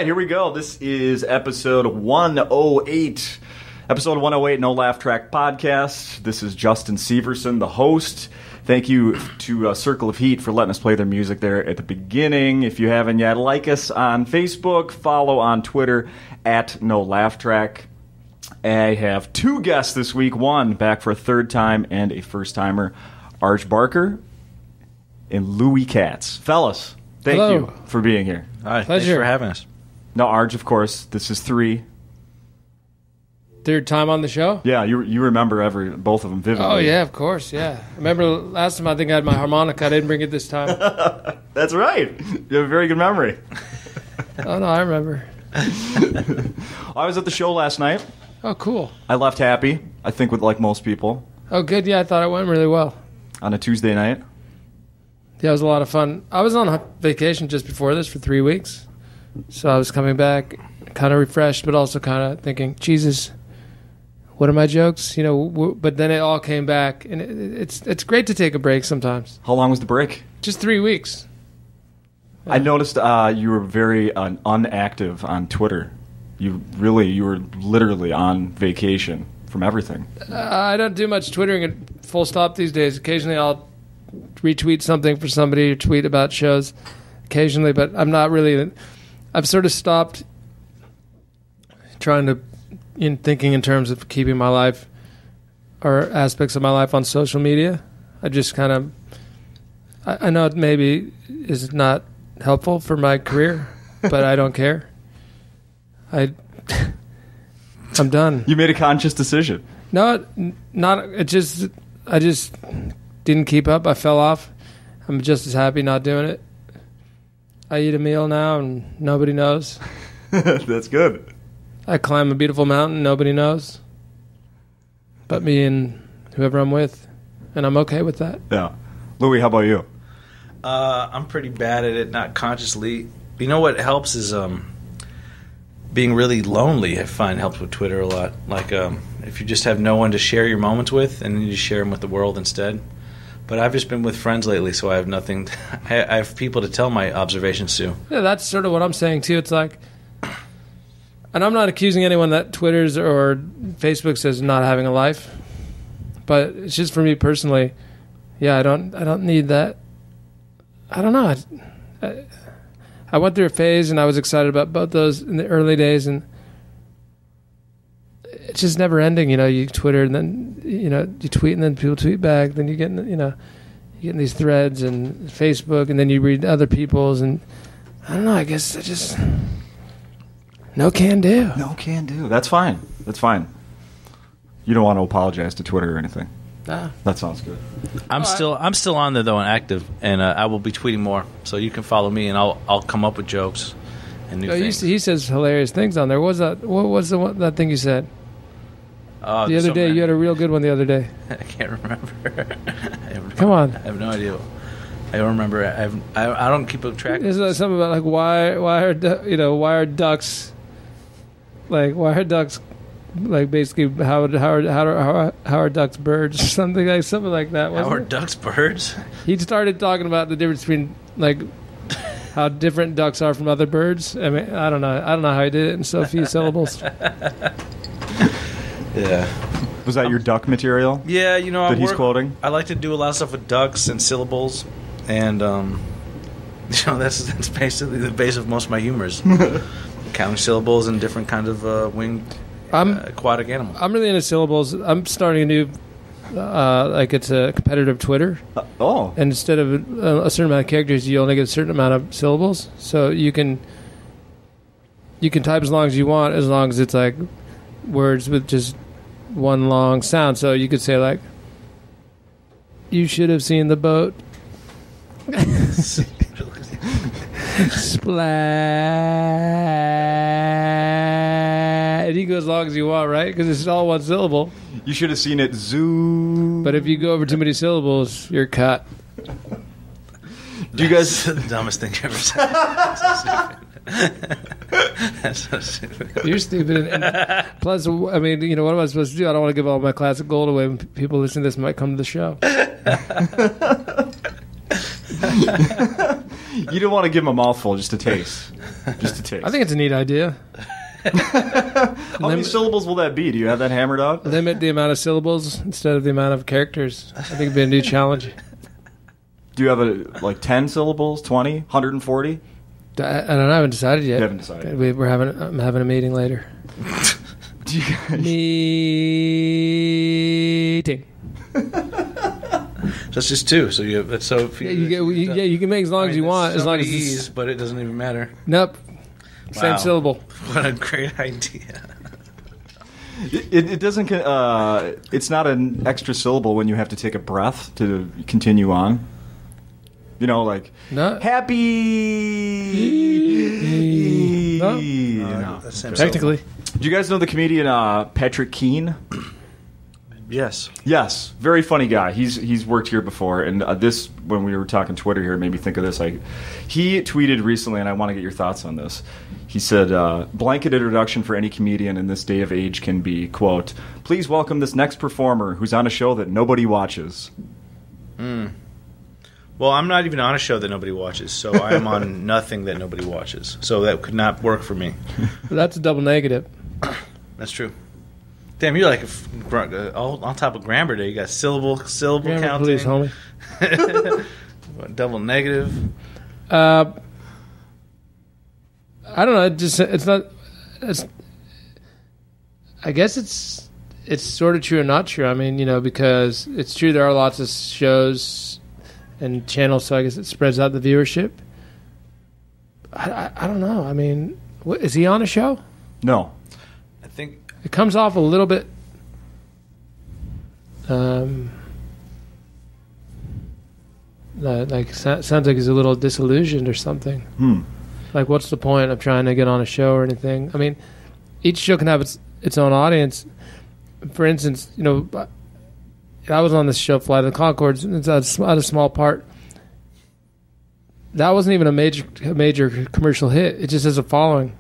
right, here we go. This is episode 108. Episode 108, NoLaughTrack podcast. This is Justin Severson, the host. Thank you to Circle of Heat for letting us play their music there at the beginning. If you haven't yet, like us on Facebook, follow on Twitter at NoLaughTrack. I have two guests this week. One back for a third time and a first-timer, Arj Barker and Louis Katz. Fellas, thank you for being here. Hi, thanks for having us. No, Arj, of course. This is 3. Third time on the show? Yeah, you remember both of them vividly. Oh, yeah, of course, yeah. I remember last time I think I had my harmonica. I didn't bring it this time. That's right. You have a very good memory. Oh, no, I remember. I was at the show last night. Oh, cool. I left happy, I think with like most people. Oh, good. Yeah, I thought it went really well. On a Tuesday night. Yeah, it was a lot of fun. I was on a vacation just before this for 3 weeks. So I was coming back kind of refreshed, but also kind of thinking, Jesus, what are my jokes? You know, but then it all came back, and it's great to take a break sometimes. How long was the break? Just 3 weeks. I noticed you were very unactive on Twitter. You were literally on vacation from everything. I don't do much twittering at full stop these days. Occasionally I'll retweet something for somebody or tweet about shows occasionally, but I'm not really... I've sort of stopped trying to... thinking in terms of keeping my life or aspects of my life on social media. I just kind of... I know it maybe is not helpful for my career, but I don't care. I'm done. You made a conscious decision. No, not. I just didn't keep up. I fell off. I'm just as happy not doing it. I eat a meal now and nobody knows. That's good. I climb a beautiful mountain, nobody knows but me and whoever I'm with, and I'm okay with that. Yeah. Louis, how about you? I'm pretty bad at it, not consciously. You know what helps is being really lonely. I find helps with Twitter a lot. Like if you just have no one to share your moments with, and then you just share them with the world instead. But I've just been with friends lately, so I have nothing. I have people to tell my observations to. Yeah, that's sort of what I'm saying too. It's like, and I'm not accusing anyone that Twitter's or Facebook says not having a life, but it's just for me personally. Yeah, I don't need that. I don't know. I went through a phase, and I was excited about both those in the early days, and it's just never ending. You know, you Twitter, and then you tweet, and then people tweet back. Then you get in these threads and Facebook, and then you read other people's, and I don't know. I guess I just no can do. No can do. That's fine. That's fine. You don't want to apologize to Twitter or anything. Nah. That sounds good. I'm still on there though and active, and I will be tweeting more. So you can follow me, and I'll come up with jokes and new things. He says hilarious things on there. What was that thing you said? The other day, you had a real good one the other day. I can't remember. Come on. I have no idea. I don't remember. I don't keep a track. Isn't that something about like why are ducks like basically how are ducks birds or something like that? How are ducks birds? He started talking about the difference between like how different ducks are from other birds. I mean, I don't know how he did it in so few syllables. Yeah. Was that your duck material? Yeah, that he's quoting. I like to do a lot of stuff with ducks and syllables, and that's basically the base of most of my humors. Counting syllables and different kinds of winged aquatic animals. I'm really into syllables. I'm starting a new, it's a competitive Twitter. And instead of a certain amount of characters, you only get a certain amount of syllables. So you can type as long as you want, as long as it's like words with just one long sound. So you could say like, "You should have seen the boat." Splat. And you go as long as you want, right? Because it's all one syllable. You should have seen it zoom. But if you go over too many syllables, you're cut. Do you guys... That's the dumbest thing you ever said. That's so stupid. You're stupid. And plus, I mean, what am I supposed to do? I don't want to give all my classic gold away when people listening to this might come to the show. You don't want to give him a mouthful, just a taste. Just a taste. I think it's a neat idea. How many syllables will that be? Do you have that hammered out? Limit the amount of syllables instead of the amount of characters. I think it'd be a new challenge. Do you have 10 syllables, 20, 140? I don't know. I haven't decided yet. You haven't decided. I'm having a meeting later. Meeting. That's just 2. So you have so. You can make as long as you want, as long as it's but it doesn't even matter. Nope. Same Wow. syllable. What a great idea. It doesn't. It's not an extra syllable when you have to take a breath to continue on. No. Happy. No. That's same Technically. Do you guys know the comedian Patrick Keane? Yes. Yes, very funny guy. He's worked here before, and this, when we were talking Twitter here, made me think of this. He tweeted recently, and I want to get your thoughts on this. He said, blanket introduction for any comedian in this day of age can be, quote, please welcome this next performer who's on a show that nobody watches. Well, I'm not even on a show that nobody watches, so I am on nothing that nobody watches. So that could not work for me. But that's a double negative. That's true. Damn, you're like on top of grammar day. You got syllable Grammar counting. police, homie. Double negative. I don't know. It's not. I guess it's sort of true and not true. I mean, because it's true there are lots of shows and channels, so I guess it spreads out the viewership. I don't know. I mean, is he on a show? No. I think It comes off a little bit. Sounds like he's a little disillusioned or something. Like, what's the point of trying to get on a show or anything? I mean, each show can have its own audience. For instance, I was on this show, Flight of the Conchords, and it's a small part. That wasn't even a major commercial hit. It just has a following,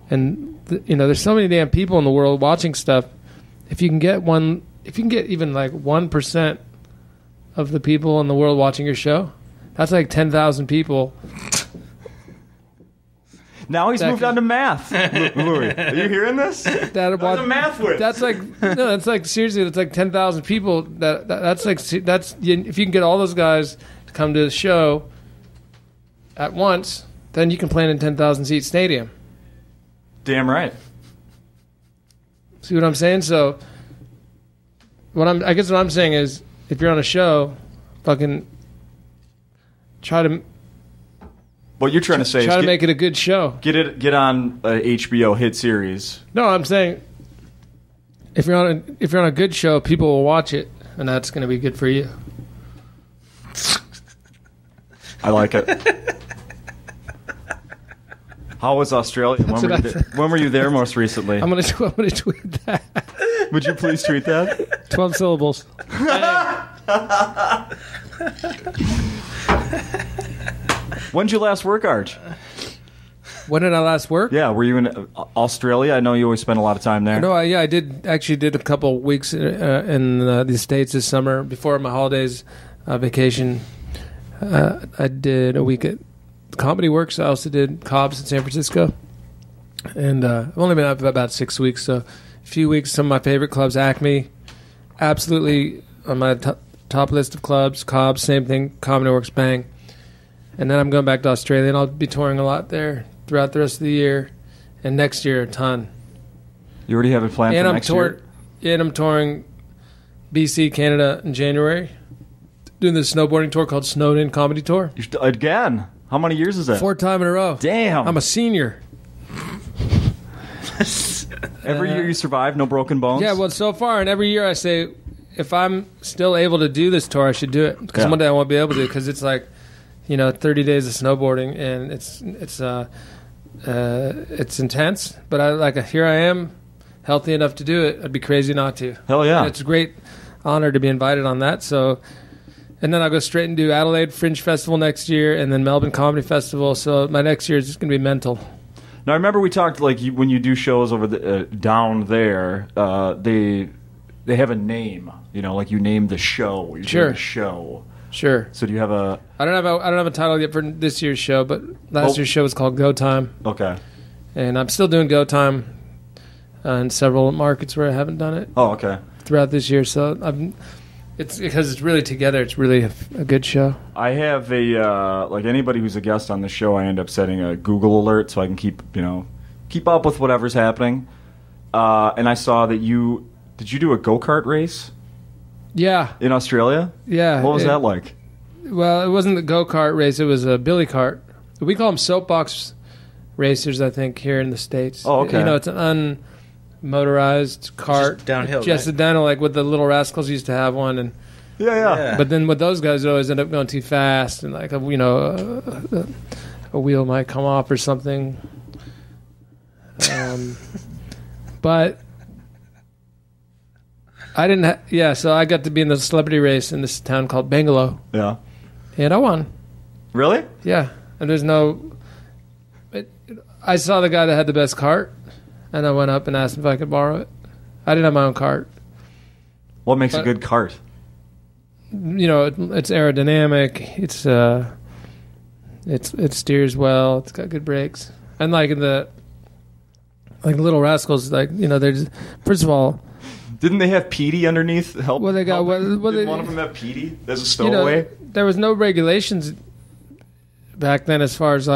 and there's so many damn people in the world watching stuff. If you can get even like 1% of the people in the world watching your show, that's like 10,000 people. Now he's moved on to math. Louis, are you hearing this? That's a math whiz. That's like seriously, it's like 10,000 people. That's if you can get all those guys to come to the show at once, then you can play in a 10,000 seat stadium. Damn right. See what I'm saying? So, I guess what I'm saying is, if you're on a show, fucking try to. What you're trying to say try is to make it a good show. Get on a HBO hit series. No, I'm saying if you're on a good show, people will watch it, and that's going to be good for you. I like it. How was Australia? When were you there most recently? I'm gonna tweet that. Would you please tweet that? 12 syllables. When did you last work, Arch? When did I last work? Yeah, were you in Australia? I know you always spend a lot of time there. No, I did a couple weeks in the States this summer before my holidays vacation. I did a week at Comedy Works. I also did Cobb's in San Francisco, and I've only been up about 6 weeks, so a few weeks. Some of my favorite clubs: Acme, absolutely on my top list of clubs. Cobb's, same thing. Comedy Works, bang. And then I'm going back to Australia, and I'll be touring a lot there throughout the rest of the year, and next year a ton. You already have it planned for next year? And I'm touring BC, Canada in January, doing this snowboarding tour called Snowed In Comedy Tour. Again? How many years is that? 4th time in a row. Damn. I'm a senior. Every year you survive, no broken bones? Yeah, well, so far, and every year I say, if I'm still able to do this tour, I should do it. Because one day I won't be able to, because it's like, 30 days of snowboarding, and it's intense. But here I am, healthy enough to do it. I'd be crazy not to. Hell yeah! And it's a great honor to be invited on that. So, and then I'll go straight and do Adelaide Fringe Festival next year, and then Melbourne Comedy Festival. So my next year is just going to be mental. Now I remember we talked when you do shows over down there, they have a name. You name the show. You're doing a show. Sure. So do you have a? I don't have a title yet for this year's show, but last year's show was called Go Time. Okay. And I'm still doing Go Time in several markets where I haven't done it. Oh, okay. Throughout this year, so it's because it's really together. It's really a good show. I have a like anybody who's a guest on the show, I end up setting a Google alert so I can keep up with whatever's happening. And I saw that did you do a go-kart race? Yeah. In Australia? Yeah. What was that like? Well, it wasn't the go-kart race. It was a billy cart. We call them soapbox racers, I think, here in the States. Oh, okay. It's an unmotorized cart. Just downhill, Just right? downhill, like with the Little Rascals used to have one. And Yeah. But then with those guys, it always end up going too fast, and like a wheel might come off or something. But I didn't. So I got to be in the celebrity race in this town called Bangalore. Yeah. And I won. Really? Yeah. And there's no. I saw the guy that had the best cart, and I went up and asked him if I could borrow it. I didn't have my own cart. What makes a good cart? It's aerodynamic. It steers well. It's got good brakes. And like in the Little Rascals, they're just, first of all. Didn't they have Petey underneath? Help. Well, they got. Did one of them have Petey as a stowaway? There was no regulations back then as far as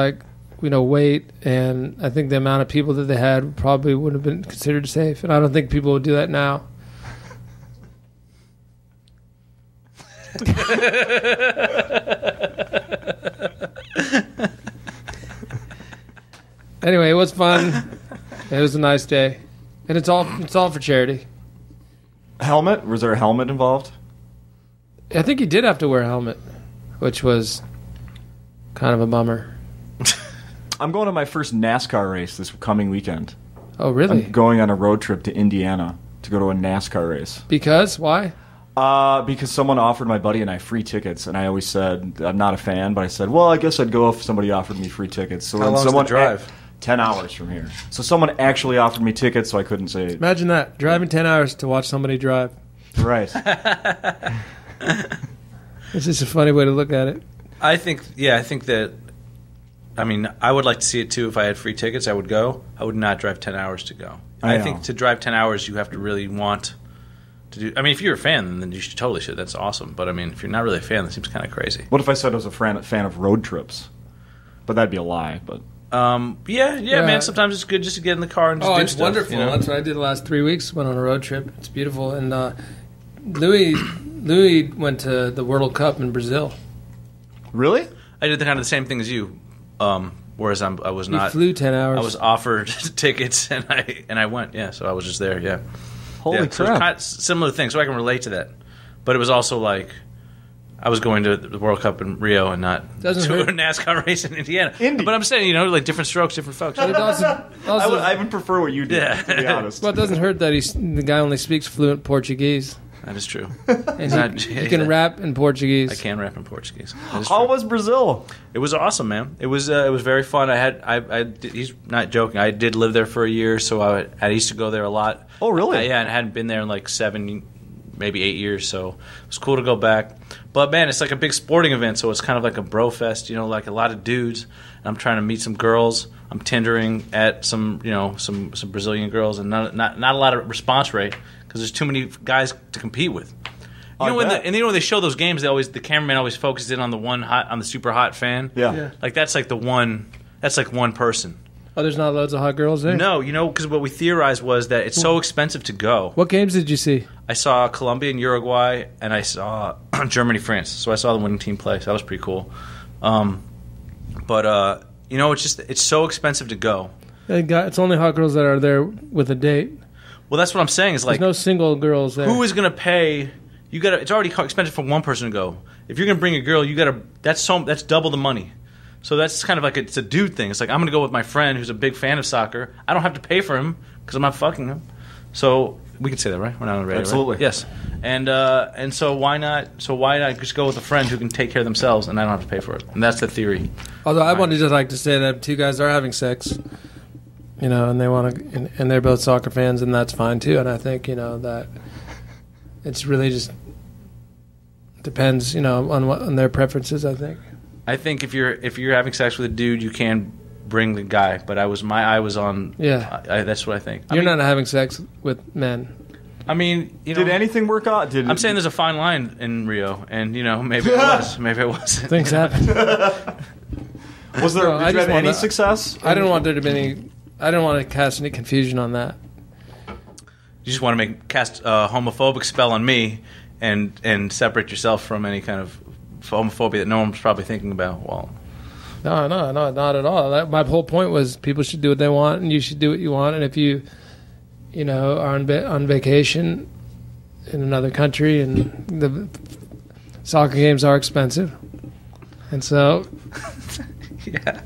weight, and I think the amount of people that they had probably would have been considered safe, and I don't think people would do that now. Anyway, it was fun. It was a nice day, and it's all for charity. Helmet? Was there a helmet involved? I think he did have to wear a helmet, which was kind of a bummer. I'm going to my first NASCAR race this coming weekend. Oh, really? I'm going on a road trip to Indiana to go to a NASCAR race. Because? Why? Because someone offered my buddy and I free tickets, and I always said I'm not a fan, but I said, well, I guess I'd go if somebody offered me free tickets. So how long's the drive? 10 hours from here. So someone actually offered me tickets, so I couldn't say. Imagine that, driving 10 hours to watch somebody drive. Right. It's just a funny way to look at it. I think that. I mean, I would like to see it too. If I had free tickets, I would go. I would not drive 10 hours to go. I think to drive 10 hours, you have to really want to do. I mean, if you're a fan, then you should. That's awesome. But I mean, if you're not really a fan, that seems kind of crazy. What if I said I was a fan of road trips? But that'd be a lie. But yeah, man. Sometimes it's good just to get in the car and just do it's stuff. Wonderful. That's what I did the last 3 weeks. Went on a road trip. It's beautiful. And Louis went to the World Cup in Brazil. Really? I did kind of the same thing as you. Whereas I was not. You flew 10 hours. I was offered tickets and I went. Yeah, so I was just there. Yeah. Holy crap! So it's kind of similar thing. So I can relate to that. But it was also like I was going to the World Cup in Rio and not to a NASCAR race in Indiana. But I'm saying, like different strokes, different folks. But I would prefer what you did. Yeah. To be honest. Well, it doesn't hurt that the guy only speaks fluent Portuguese. That is true. And he can rap in Portuguese. I can rap in Portuguese. How was Brazil? It was awesome, man. It was very fun. He's not joking. I did live there for a year, so I used to go there a lot. Oh, really? Yeah, and I hadn't been there in like 7, maybe 8 years, so it was cool to go back. But man, it's like a big sporting event, so it's kind of like a bro fest. Like a lot of dudes. And I'm trying to meet some girls. I'm Tindering at some Brazilian girls, and not a lot of response rate. Because there's too many guys to compete with. When they show those games, the cameraman always focuses in on the super hot fan. Yeah. Like that's like one person. Oh, there's not loads of hot girls there? No, because what we theorized was that it's so expensive to go. What games did you see? I saw Colombia and Uruguay, and I saw Germany, France. So I saw the winning team play. So that was pretty cool. But it's so expensive to go. It's only hot girls that are there with a date. Well, that's what I'm saying. Is like there's no single girls there. Who is going to pay? It's already expensive for one person to go. If you're going to bring a girl, that's double the money. So that's kind of like it's a dude thing. It's like I'm going to go with my friend who's a big fan of soccer. I don't have to pay for him because I'm not fucking him. So we can say that, right? We're not on the radio, absolutely, right? Yes. And so why not? So why not just go with a friend who can take care of themselves and I don't have to pay for it? And that's the theory. Although I wanted to say that two guys are having sex. And they want to, and they're both soccer fans, and that's fine too. And I think that it's really just depends, on their preferences, I think. I think if you're having sex with a dude, you can bring the guy. But my eye was on. Yeah, that's what I think. You're not having sex with men. I mean, did anything work out? I'm saying there's a fine line in Rio, and maybe it was, maybe it wasn't. Things happen. Was there? Did you have any success? I didn't want there to be any. I didn't want to cast any confusion on that. You just want to cast a homophobic spell on me, and separate yourself from any kind of homophobia that no one's probably thinking about. Well, no, not at all. My whole point was people should do what they want, and you should do what you want. And if you are on vacation in another country, and the soccer games are expensive, and so yeah,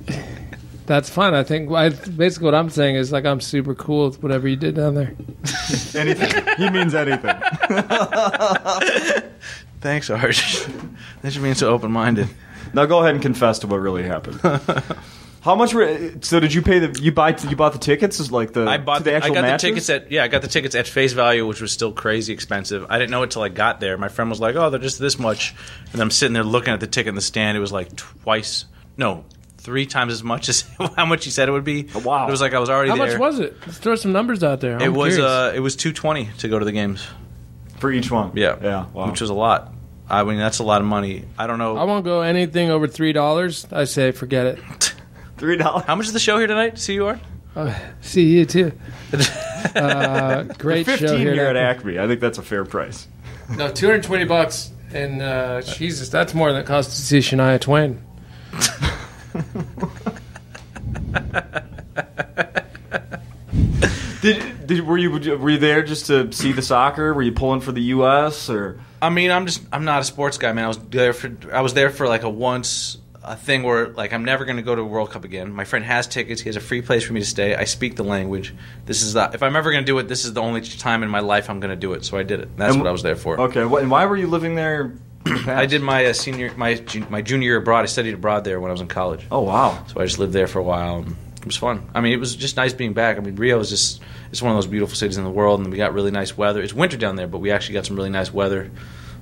that's fine. I think basically what I'm saying is I'm super cool with whatever you did down there. Anything. He means anything. Thanks, Arch. That you mean so open-minded. Now go ahead and confess to what really happened. How much? So did you pay you bought the tickets? Is like I got matches? I got the tickets at face value, which was still crazy expensive. I didn't know it till I got there. My friend was like, "Oh, they're just this much," and I'm sitting there looking at the ticket in the stand. It was like 3 times as much as how much he said it would be. Wow! It was like I was already there. How much was it? Let's throw some numbers out there. It was $220 to go to the games for each one. Yeah. Wow. Which was a lot. I mean, that's a lot of money. I don't know. I won't go anything over $3. I say forget it. $3. How much is the show here tonight? See you, Art? See you too. Great 15 show here at Acme. I think that's a fair price. No, $220, and Jesus, that's more than it costs to see Shania Twain. Were you there just to see the soccer? Were you pulling for the U.S. or? I mean, I'm not a sports guy, man. I was there for like a thing where I'm never going to go to a World Cup again. My friend has tickets. He has a free place for me to stay. I speak the language. If I'm ever going to do it, this is the only time in my life I'm going to do it. So I did it. That's what I was there for. Okay. And why were you living there? I did my junior year abroad. I studied abroad there when I was in college. Oh wow! So I just lived there for a while. It was fun. I mean, it was just nice being back. I mean, Rio is it's one of those beautiful cities in the world, and we got really nice weather. It's winter down there, but we actually got some really nice weather.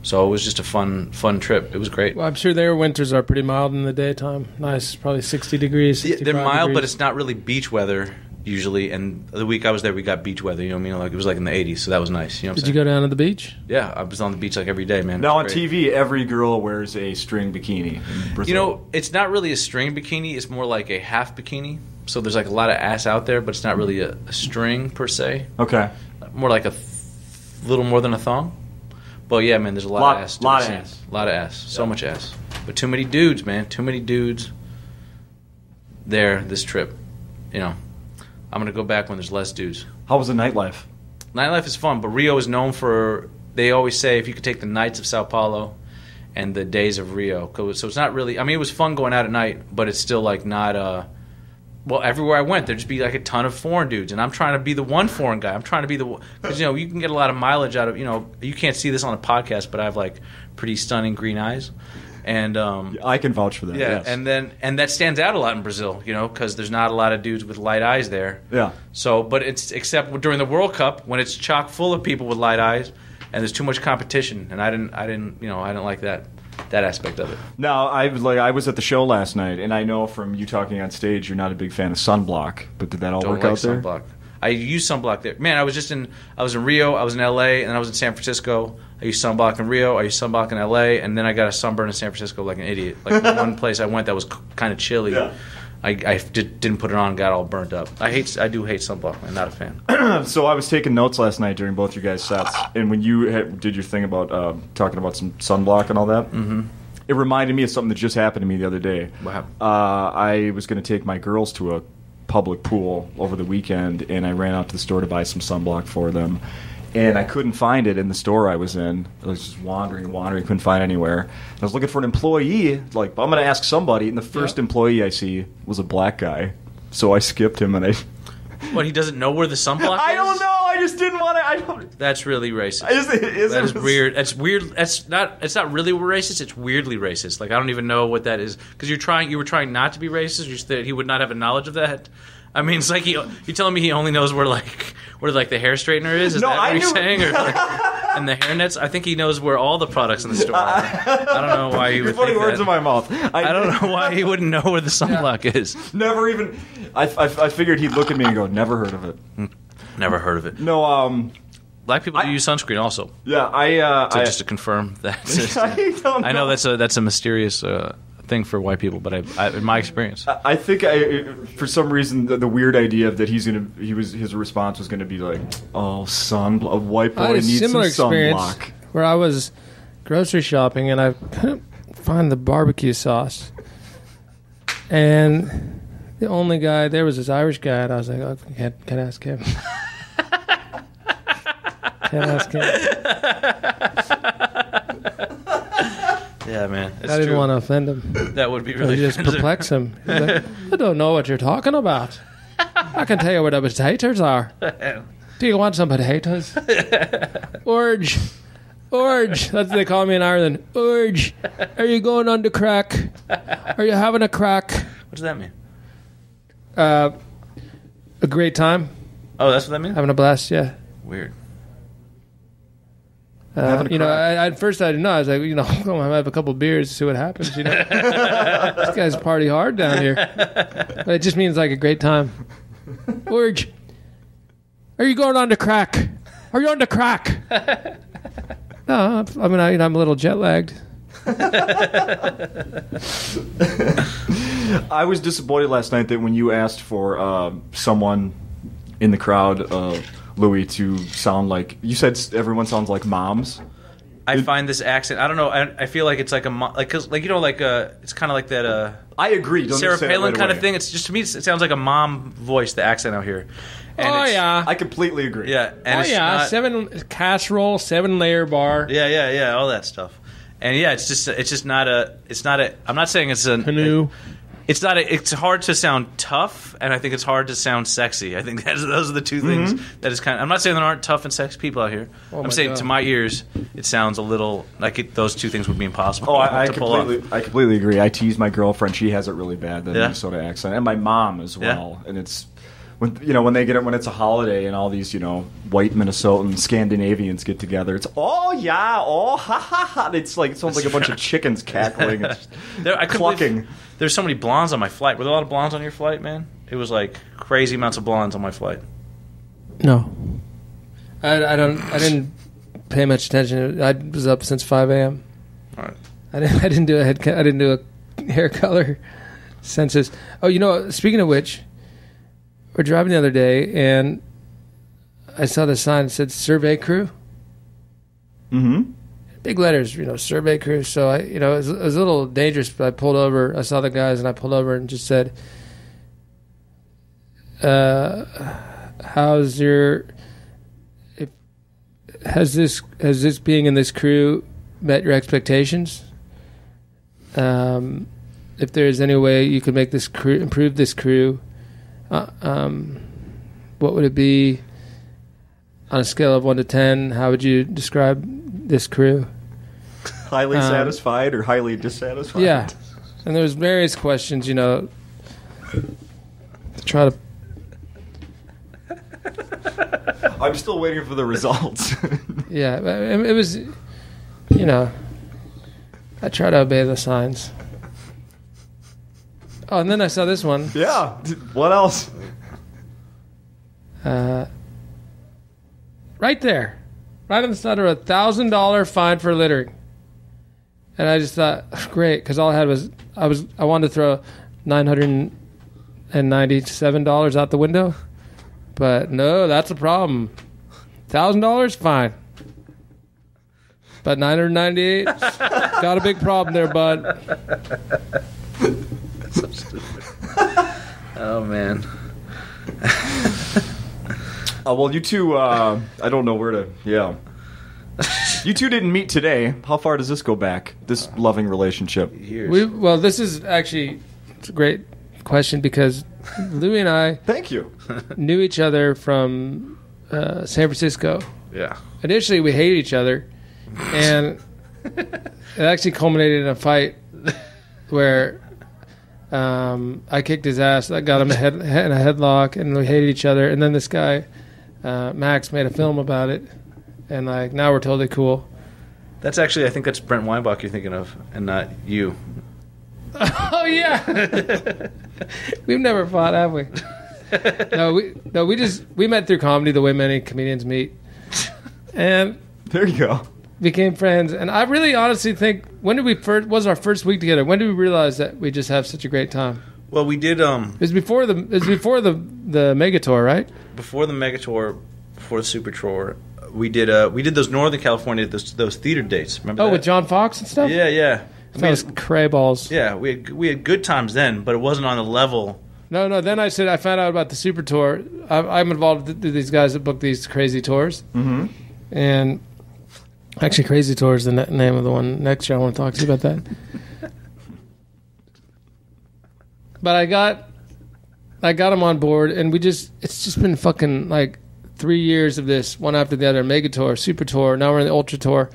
So it was just a fun trip. It was great. Well, I'm sure their winters are pretty mild in the daytime. Nice, probably 60 degrees. They're mild, degrees. But it's not really beach weather usually. And the week I was there, we got beach weather. You know what I mean? It was in the 80s, so that was nice. You know what I'm saying? Did you go down to the beach? Yeah, I was on the beach every day, man. Now on TV, every girl wears a string bikini in Brazil. It's not really a string bikini. It's more like a half bikini. So there's a lot of ass out there, but it's not really a string per se. Okay. More like a little more than a thong. But yeah, man, there's a lot of ass. Lot of ass. A lot of ass. So much ass. But too many dudes, man. Too many dudes there this trip. I'm going to go back when there's less dudes. How was the nightlife? Nightlife is fun, but Rio is known for, they always say, if you could take the nights of Sao Paulo and the days of Rio. So it's not really, I mean, it was fun going out at night, but it's still not, well, everywhere I went, there'd just be a ton of foreign dudes, and I'm trying to be the one foreign guy. I'm trying to be because you can get a lot of mileage out of, you can't see this on a podcast, but I have pretty stunning green eyes, and I can vouch for that. Yeah, yes. and that stands out a lot in Brazil, because there's not a lot of dudes with light eyes there. Yeah. So, but it's except during the World Cup when it's chock full of people with light eyes, and there's too much competition, and I didn't like that aspect of it. Now, I was at the show last night, and I know from you talking on stage, you're not a big fan of sunblock. But did that all work out there? Sunblock. I use sunblock there. Man, I was in Rio, I was in LA, and then I was in San Francisco. I used sunblock in Rio, I used sunblock in LA, and then I got a sunburn in San Francisco like an idiot. The one place I went that was kind of chilly. Yeah. I didn't put it on, got all burnt up. I do hate sunblock. I'm not a fan. So I was taking notes last night during both your guys' sets, and when you did your thing about talking about some sunblock and all that, it reminded me of something that just happened to me the other day. What happened? I was going to take my girls to a public pool over the weekend, and I ran out to the store to buy some sunblock for them. And I couldn't find it in the store I was in. I was just wandering, couldn't find it anywhere. I was looking for an employee, I'm going to ask somebody, and the first employee I see was a black guy. So I skipped him, and What, he doesn't know where the sunblock is? I don't know. I just didn't want to. That's really racist. That is weird. That's weird. It's not really racist. It's weirdly racist. I don't even know what that is. Because you were trying not to be racist. You said he would not have a knowledge of that. I mean, it's you're telling me he only knows where the hair straightener is? Is that what you're saying? Or and the hairnets. I think he knows where all the products in the store are. I don't know why he would You're putting think words that. in my mouth. I don't know why he wouldn't know where the sunblock is. Never even... I figured he'd look at me and go, never heard of it. Never heard of it. No, Black people do use sunscreen also. Yeah, Just to confirm that. I know that's a mysterious thing for white people, but in my experience, I think for some reason the weird idea that his response was gonna be like, oh, a white boy needs some similar experience sunblock. where I was grocery shopping and I couldn't find the barbecue sauce, and the only guy there was this Irish guy, and I was like, oh, can't ask him. Can't ask him. yeah, man, it's I didn't true. want to offend him. That would be really Just perplex him. He's like, I don't know what you're talking about. I can tell you where the potatoes are. Do you want some potatoes? Urge. That's what they call me in Ireland. Urge. Are you going on the crack? Are you having a crack? What does that mean? A great time. Oh, that's what that means? Having a blast, yeah. Weird. At first I didn't know. I was like, I'm going to have a couple beers, see what happens. This guy's party hard down here. But it just means like a great time. Urge. Are you going on the crack? Are you on the crack? No, I'm a little jet lagged. I was disappointed last night that when you asked for someone in the crowd, Louis, to sound like, you said everyone sounds like moms. I find this accent. I don't know. I feel like it's like it's kind of like that. I agree. Don't Sarah say it Palin right kind away. of thing. It's just, to me, it sounds like a mom voice. The accent out here. And I completely agree. Yeah. And it's not, 7 casserole, 7-layer bar. Yeah. All that stuff. And yeah, it's just not a. I'm not saying it's a Canoe. It's not. It's hard to sound tough, and I think it's hard to sound sexy. I think those are the two things that is kind of. I'm not saying there aren't tough and sexy people out here. I'm saying to my ears, it sounds a little like those two things would be impossible. Oh, to pull off. I completely agree. I tease my girlfriend; she has it really bad, the Minnesota accent, and my mom as well. And it's when they get it when it's a holiday and all these white Minnesotan Scandinavians get together. It's ha ha ha. It's like it sounds like a bunch of chickens cackling. It's clucking. There's so many blondes on my flight. Were there a lot of blondes on your flight, man? It was like crazy amounts of blondes on my flight. No, I didn't pay much attention. I was up since 5 a.m. All right. I didn't do a hair color census. Oh, speaking of which, we're driving the other day and I saw the sign that said "Survey Crew." Mm-hmm. Big letters, survey crew. So it was a little dangerous, but I pulled over. I saw the guys, and I pulled over and just said, "Has this being in this crew met your expectations? If there's any way you could make this crew improve this crew, what would it be on a scale of 1 to 10? How would you describe this crew?" Highly satisfied or highly dissatisfied? Yeah. And there's various questions, to try to... I'm still waiting for the results. Yeah, it was, I try to obey the signs. Oh, and then I saw this one. Yeah. What else? Right there. Right on the side of $1,000 fine for littering. And I just thought, great, because all I had was I wanted to throw $997 out the window, but no, that's a problem. $1,000, fine, but $998, got a big problem there, bud. So stupid. Oh man. Well, you two, I don't know where to. Yeah. You two didn't meet today. How far does this go back? This loving relationship. Years. Well, this is actually it's a great question because Louis and I Thank you. knew each other from San Francisco. Yeah. Initially, we hated each other, and it actually culminated in a fight where I kicked his ass. I got him in a headlock, and we hated each other. And then this guy, Max, made a film about it. and like now we're totally cool. That's actually, I think that's Brent Weinbach you're thinking of, and not you. Oh yeah, we've never fought, have we? We met through comedy the way many comedians meet, and there you go. Became friends. And I really honestly think, when did we was our first week together? When did we realize that we just have such a great time? Well, we did. It was before the mega tour, right? Before the mega tour, before the super tour, we did those Northern California those theater dates. Remember? Oh, with John Fox and stuff. Yeah. That was cray balls. Yeah, we had good times then, but it wasn't on the level. No. Then I found out about the super tour. I'm involved with these guys that book these crazy tours, and actually, Crazy Tour is the name of the one. Next year, I want to talk to you about that. But I got him on board, and it's just been fucking like 3 years of this, one after the other. Mega Tour, Super Tour. Now we're in the Ultra Tour.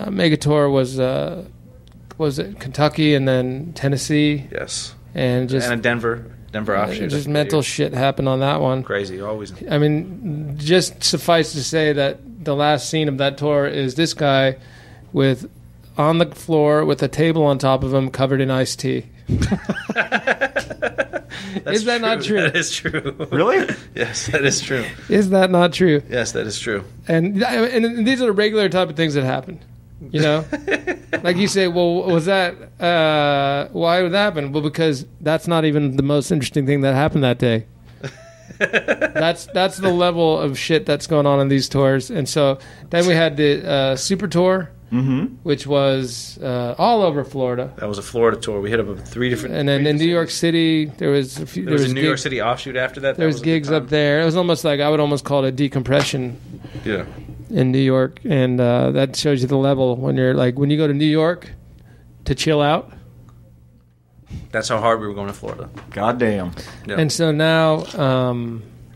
Mega Tour was it Kentucky and then Tennessee. Yes, and a Denver offshoot. Just mental shit happened on that one. Crazy, always. I mean, just suffice to say that the last scene of that tour is this guy on the floor with a table on top of him covered in iced tea. Is that not true? That is true. Really? Yes, that is true. Is that not true? Yes, that is true. And these are the regular type of things that happen. You know, like you say, well, was that why would that happen? Well, because that's not even the most interesting thing that happened that day. That's the level of shit that's going on in these tours. And so then we had the Super Tour, which was all over Florida. That was a Florida tour. We hit up 3 different. And then in New York City, there was a few. There was a New York City offshoot after that. There was gigs up there. It was almost like, I would almost call it a decompression. Yeah. In New York, and that shows you the level when you go to New York to chill out. That's how hard we were going to Florida. Goddamn. Yeah. And so now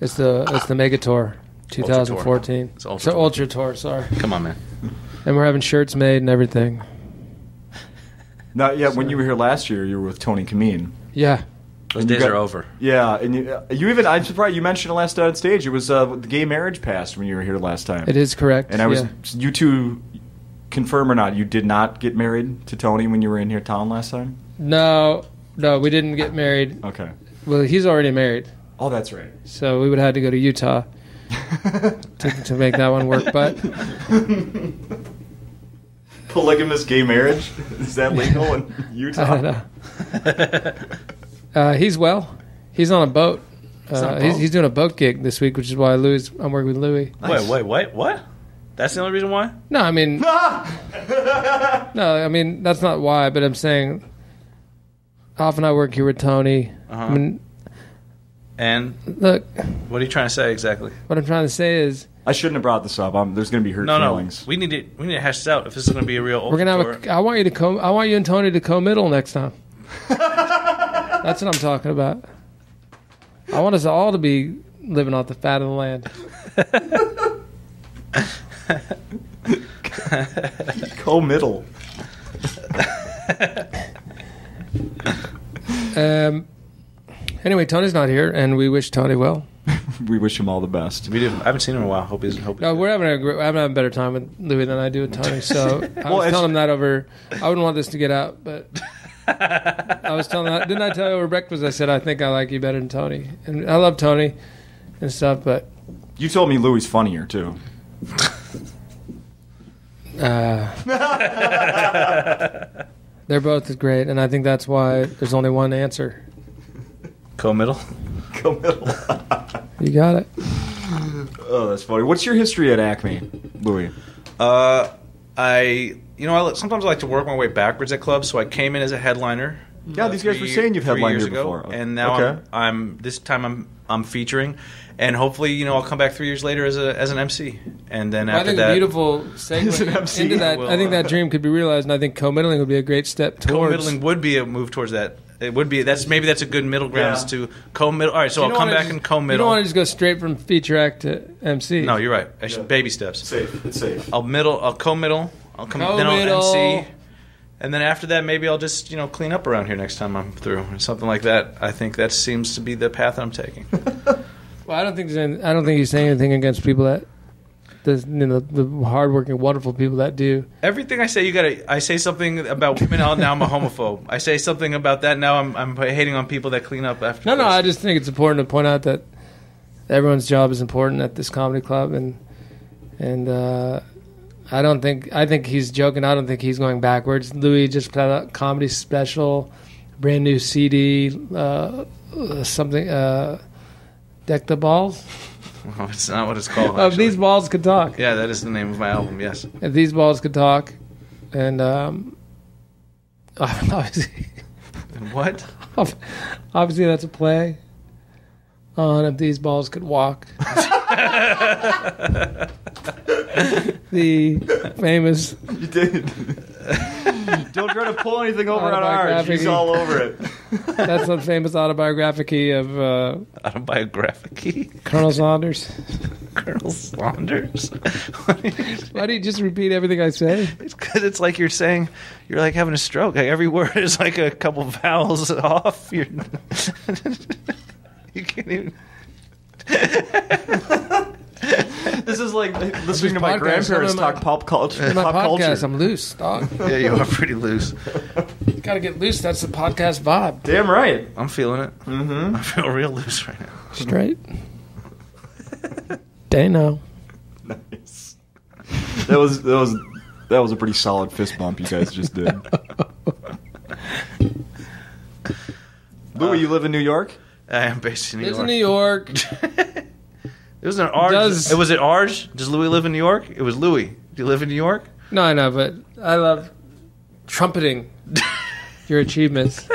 it's the Mega Tour 2014. It's Ultra Tour. Sorry. Come on, man. And we're having shirts made and everything. Now, yeah, when you were here last year, you were with Tony Kameen. Yeah. Those days are over. Yeah, and you even, I'm surprised you mentioned it last night on stage. It was the gay marriage passed when you were here last time. It is correct. And you two, confirm or not, you did not get married to Tony when you were in here town last time? No, we didn't get married. Okay. Well, he's already married. Oh, that's right. So we would have had to go to Utah to make that one work, but... Polygamous gay marriage? Is that legal in Utah? I don't know. He's on a boat. He's doing a boat gig this week, which is why I'm working with Louis. Nice. Wait, what? That's the only reason why? No, I mean... that's not why, but I'm saying... Often I work here with Tony. Uh-huh. I mean... And? Look... What are you trying to say exactly? What I'm trying to say is... I shouldn't have brought this up. There's going to be hurt feelings. No. We need to hash this out if this is going to be a real ultra tour. I want you and Tony to co-middle next time. That's what I'm talking about. I want us all to be living off the fat of the land. Co-middle. Anyway, Tony's not here, and we wish Tony well. We wish him all the best. We do. I haven't seen him in a while. We're having a better time with Louis than I do with Tony. So I was telling him that over. I wouldn't want this to get out, but I was telling him. Didn't I tell you over breakfast? I said I think I like you better than Tony, and I love Tony and stuff. But you told me Louis funnier too. They're both great, and I think that's why there's only one answer. Co-middle. You got it. Oh, that's funny. What's your history at Acme, Louis? Sometimes I like to work my way backwards at clubs. So I came in as a headliner. Yeah, these guys were saying you've headlined here before, and now I'm featuring, and hopefully I'll come back 3 years later as an MC, and then after that, a beautiful segue into that. I think that dream could be realized, and I think co-middling would be a great step towards. Co-middling would be a move towards that. It would be. That's a good middle ground to co-middle. All right, so I'll come back and co-middle. You don't want to just go straight from feature act to MC. No, you're right. Baby steps. It's safe. I'll co-middle. Then I'll MC. And then after that, maybe I'll just clean up around here next time I'm through, or something like that. I think that seems to be the path I'm taking. Well, I don't think he's saying anything against people that the hardworking, wonderful people that do. Everything I say, I say something about women. Now I'm a homophobe. I say something about that. Now I'm hating on people that clean up after. No, I just think it's important to point out that everyone's job is important at this comedy club, and I think he's joking. I don't think he's going backwards. Louis just put out a comedy special, brand new CD, something, Deck the Balls. Oh, it's not what it's called. If These Balls Could Talk. Yeah, that is the name of my album, yes. If These Balls Could Talk. And obviously... And what? Obviously that's a play on If These Balls Could Walk. The famous... You did. Don't try to pull anything over on ours. She's all over it. That's the famous autobiography of... Autobiography? Colonel Saunders. Colonel Saunders? Why do you just repeat everything I say? It's because it's like you're saying... You're like having a stroke. Like every word is like a couple vowels off. You can't even... This is like listening to my grandparents talk pop culture. In my podcast, I'm loose, dog. Yeah, you are pretty loose. Gotta get loose. That's the podcast vibe. Damn right. I'm feeling it. Mm-hmm. I feel real loose right now. Straight. Dano. Nice. That was a pretty solid fist bump you guys just did. Louis, you live in New York? I am based in New York. Lives in New York. It was an Arj. Was it Arj? Does Louis live in New York? It was Louis. Do you live in New York? No, I know, but I love trumpeting your achievements.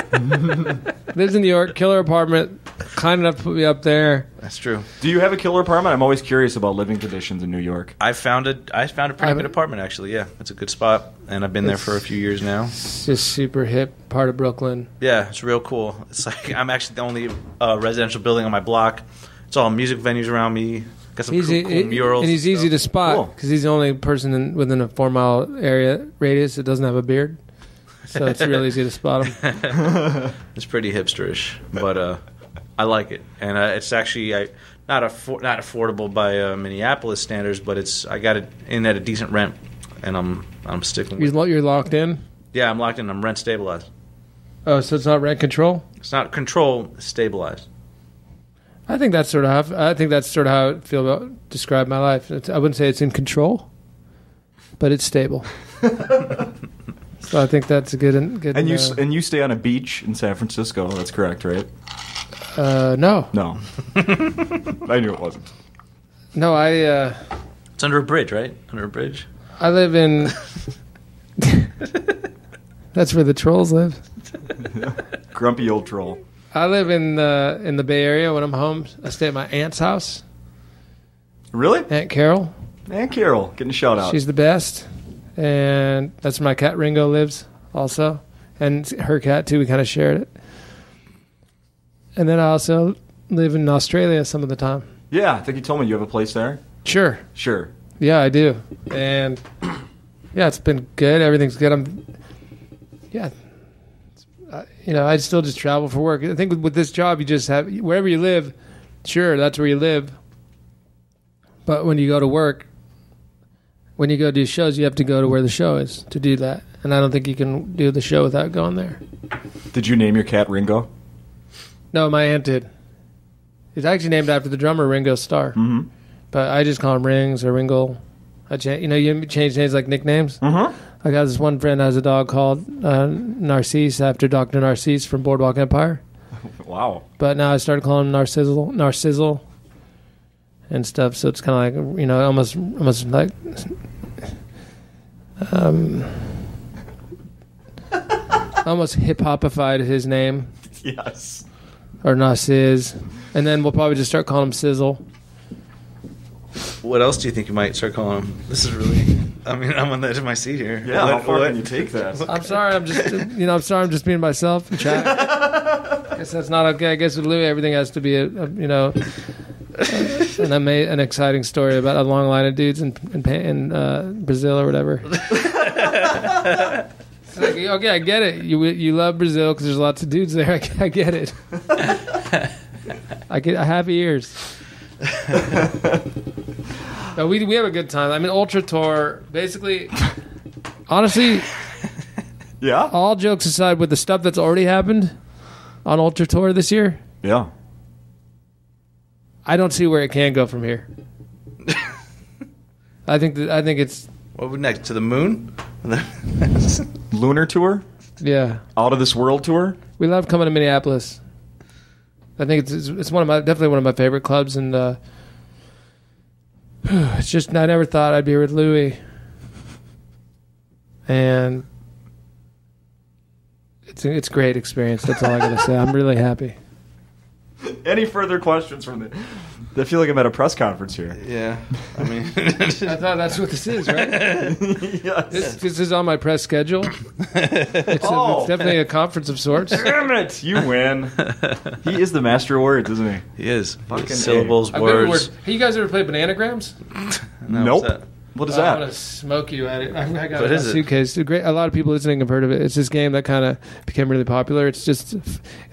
Lives in New York, killer apartment, kind enough to put me up there. That's true. Do you have a killer apartment? I'm always curious about living conditions in New York. I found a pretty good apartment, actually, yeah. It's a good spot, and I've been there for a few years now. It's just super hip part of Brooklyn. Yeah, it's real cool. It's like I'm actually the only residential building on my block. It's all music venues around me. Got some cool murals. And he's easy to spot because he's the only person within a 4-mile area radius that doesn't have a beard. So it's real easy to spot him. It's pretty hipsterish, but I like it. And it's actually not affordable by Minneapolis standards, but I got it in at a decent rent, and I'm sticking with it. You're locked in? Yeah, I'm locked in. I'm rent stabilized. Oh, so it's not rent control? It's not control, it's stabilized. I think that's sort of how I feel about describe my life. I wouldn't say it's in control, but it's stable. So I think that's a good. And you stay on a beach in San Francisco. That's correct, right? No. No. I knew it wasn't. No, it's under a bridge, right? Under a bridge. I live in. That's where the trolls live. Grumpy old troll. I live in the Bay Area. When I'm home, I stay at my aunt's house. Really? Aunt Carol. Aunt Carol, getting a shout out. She's the best, and that's where my cat Ringo lives, also, and her cat too. We kind of shared it. And then I also live in Australia some of the time. Yeah, I think you told me you have a place there. Sure. Yeah, I do, and yeah, it's been good. Everything's good. I still just travel for work. I think with this job, you just have wherever you live. Sure, that's where you live. But when you go to work, when you go do shows, you have to go to where the show is to do that. And I don't think you can do the show without going there. Did you name your cat Ringo? No, my aunt did. It's actually named after the drummer Ringo Starr. Mm-hmm. But I just call him Rings or Ringo. You change names like nicknames. Mm-hmm. I got this one friend has a dog called Narcisse after Dr. Narcisse from Boardwalk Empire. Wow. But now I started calling him Narcizzle and stuff. So it's kind of like, almost like almost hip-hopified his name. Yes. Or Narciss. And then we'll probably just start calling him Sizzle. What else do you think you might start calling him? This is really... I'm on the edge of my seat here. Yeah, how far can you take that? I'm sorry. I'm just being myself in chat. I guess that's not okay. I guess with Louis, everything has to be an exciting story about a long line of dudes in Brazil or whatever. It's like, okay, I get it. You love Brazil because there's lots of dudes there. I get it. I have ears. No, we have a good time. I mean, Ultra Tour, basically, honestly, Yeah? all jokes aside, with the stuff that's already happened on Ultra Tour this year, Yeah. I don't see where it can go from here. I think it's What would next? To the moon? Lunar tour? yeah. Out of this world tour? We love coming to Minneapolis. I think it's definitely one of my favorite clubs, and it's just I never thought I'd be here with Louis, and it's a great experience. That's all I gotta say. I'm really happy. Any further questions from the... I feel like I'm at a press conference here. Yeah. I mean... I thought that's what this is, right? Yes. This is on my press schedule. It's definitely a conference of sorts. Damn it! You win. He is the master of words, isn't he? He is. Fucking Syllables, I've never words. Have you guys ever played Bananagrams? No, Nope. what's that? What is I'm that? gonna smoke you at it. I got What it in is my it? suitcase. A lot of people listening have heard of it. It's this game that kind of became really popular. It's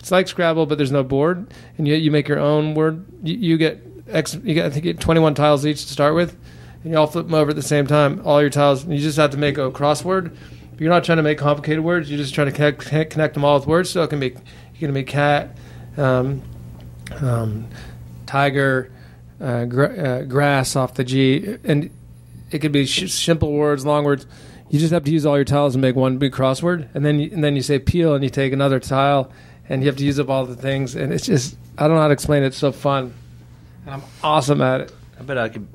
like Scrabble, but there's no board, and you make your own word. You get I think you get 21 tiles each to start with, and you all flip them over at the same time. All your tiles, and you just have to make a crossword. But you're not trying to make complicated words. You're just trying to connect them all with words. So it can be cat, tiger, grass off the G, and it could be simple words, long words. You just have to use all your tiles and make one big crossword, and then you say peel, and you take another tile, and you have to use up all the things. And it's just I don't know how to explain it. It's so fun, and I'm awesome at it. I bet I could...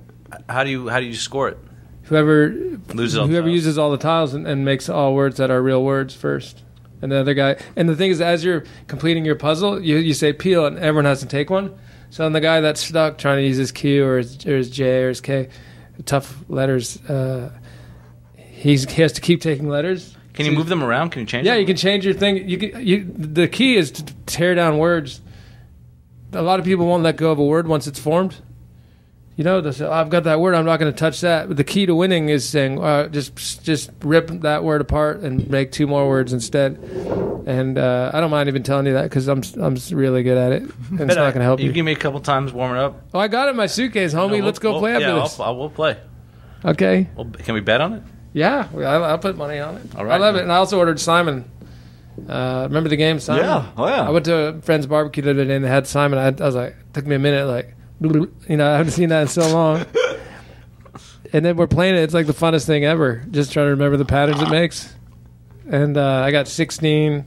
How do you score it? Whoever Loses whoever uses all the tiles and makes all words that are real words first, and the other guy. And the thing is, as you're completing your puzzle, you say peel, and everyone has to take one. So then the guy that's stuck trying to use his Q or his J or his K, tough letters, he has to keep taking letters. Can you move them around? Can you change them? Yeah, you can change your thing. The key is to tear down words. A lot of people won't let go of a word once it's formed. You know, they say, I've got that word, I'm not going to touch that. But the key to winning is saying, just rip that word apart and make two more words instead. And I don't mind even telling you that because I'm really good at it. And it's not going to help you. You give me a couple times warming up. Oh, I got it in my suitcase, homie. Let's go play after this. We'll play. Okay. Can we bet on it? Yeah, I'll put money on it. All right. I love it. And I also ordered Simon. Remember the game, Simon? Yeah. Oh, yeah. I went to a friend's barbecue the other day and they had Simon. I was like, it took me a minute, like, you know, I haven't seen that in so long. And then we're playing it. It's like the funnest thing ever. Just trying to remember the patterns it makes. And I got 16,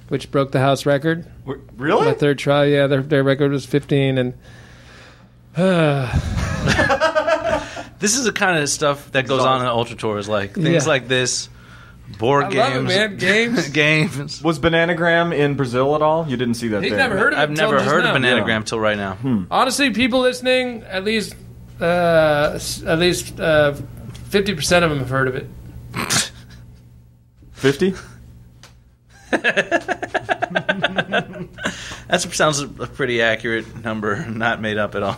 which broke the house record. Really? My third try. Yeah, their record was 15. And this is the kind of stuff that goes on in Ultra Tours, like things like this, board games. I love it, man. Games. Games. Was Bananagram in Brazil at all? You didn't see that He's there. never heard of it. I've never until heard just of now. Bananagram till right now. Honestly, people listening, at least 50% of them have heard of it. 50? That sounds a pretty accurate number, not made up at all.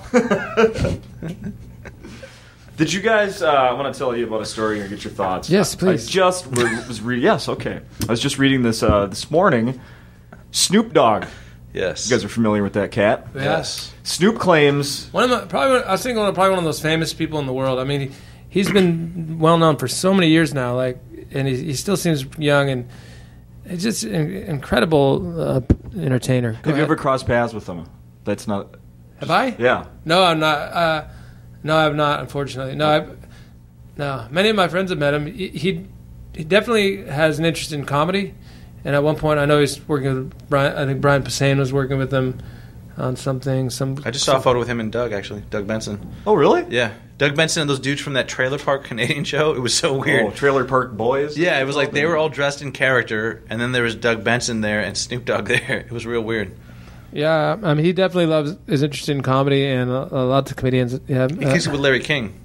Did you guys? I want to tell you about a story and get your thoughts. Yes, please. I just was reading. Yes, okay. I was just reading this this morning. Snoop Dogg. Yes. You guys are familiar with that cat? Yes. Snoop claims. I was thinking probably one of those famous people in the world. I mean, he's been well known for so many years now. Like, and he still seems young and it's just an incredible entertainer. Have you ever crossed paths with him? That's not. Have I? Yeah. No, I'm not. No, I have not. Unfortunately, no. Many of my friends have met him. He definitely has an interest in comedy, and at one point, I know he's working with Brian. I think Brian Posehn was working with him on something. I just saw a photo with him and Doug, actually. Doug Benson. Oh, really? Yeah. Doug Benson and those dudes from that Trailer Park Canadian show. It was so weird. Oh, Trailer Park Boys? Yeah, it was like they were all dressed in character, and then there was Doug Benson there and Snoop Dogg there. It was real weird. Yeah, I mean, he definitely is interested in comedy, and lots of comedians. Yeah, He kicks it with Larry King.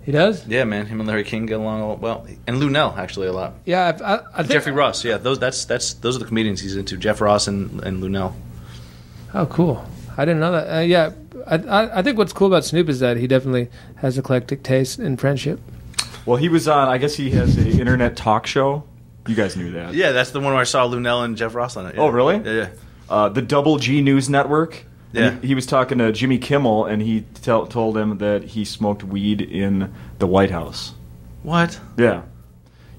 He does? Yeah, man. Him and Larry King get along well. And Lou Nell, actually, a lot. Yeah, I think... Jeffrey Ross, yeah. Those are the comedians he's into. Jeff Ross and Lou Nell. Oh, cool. I didn't know that. Yeah, I think what's cool about Snoop is that he definitely has eclectic taste in friendship. Well, he was on, I guess he has an internet talk show. You guys knew that. Yeah, that's the one where I saw Lou Nell and Jeff Ross on it. Yeah. Oh, really? Yeah. The Double G News Network. Yeah. He was talking to Jimmy Kimmel, and he told him that he smoked weed in the White House. What? Yeah.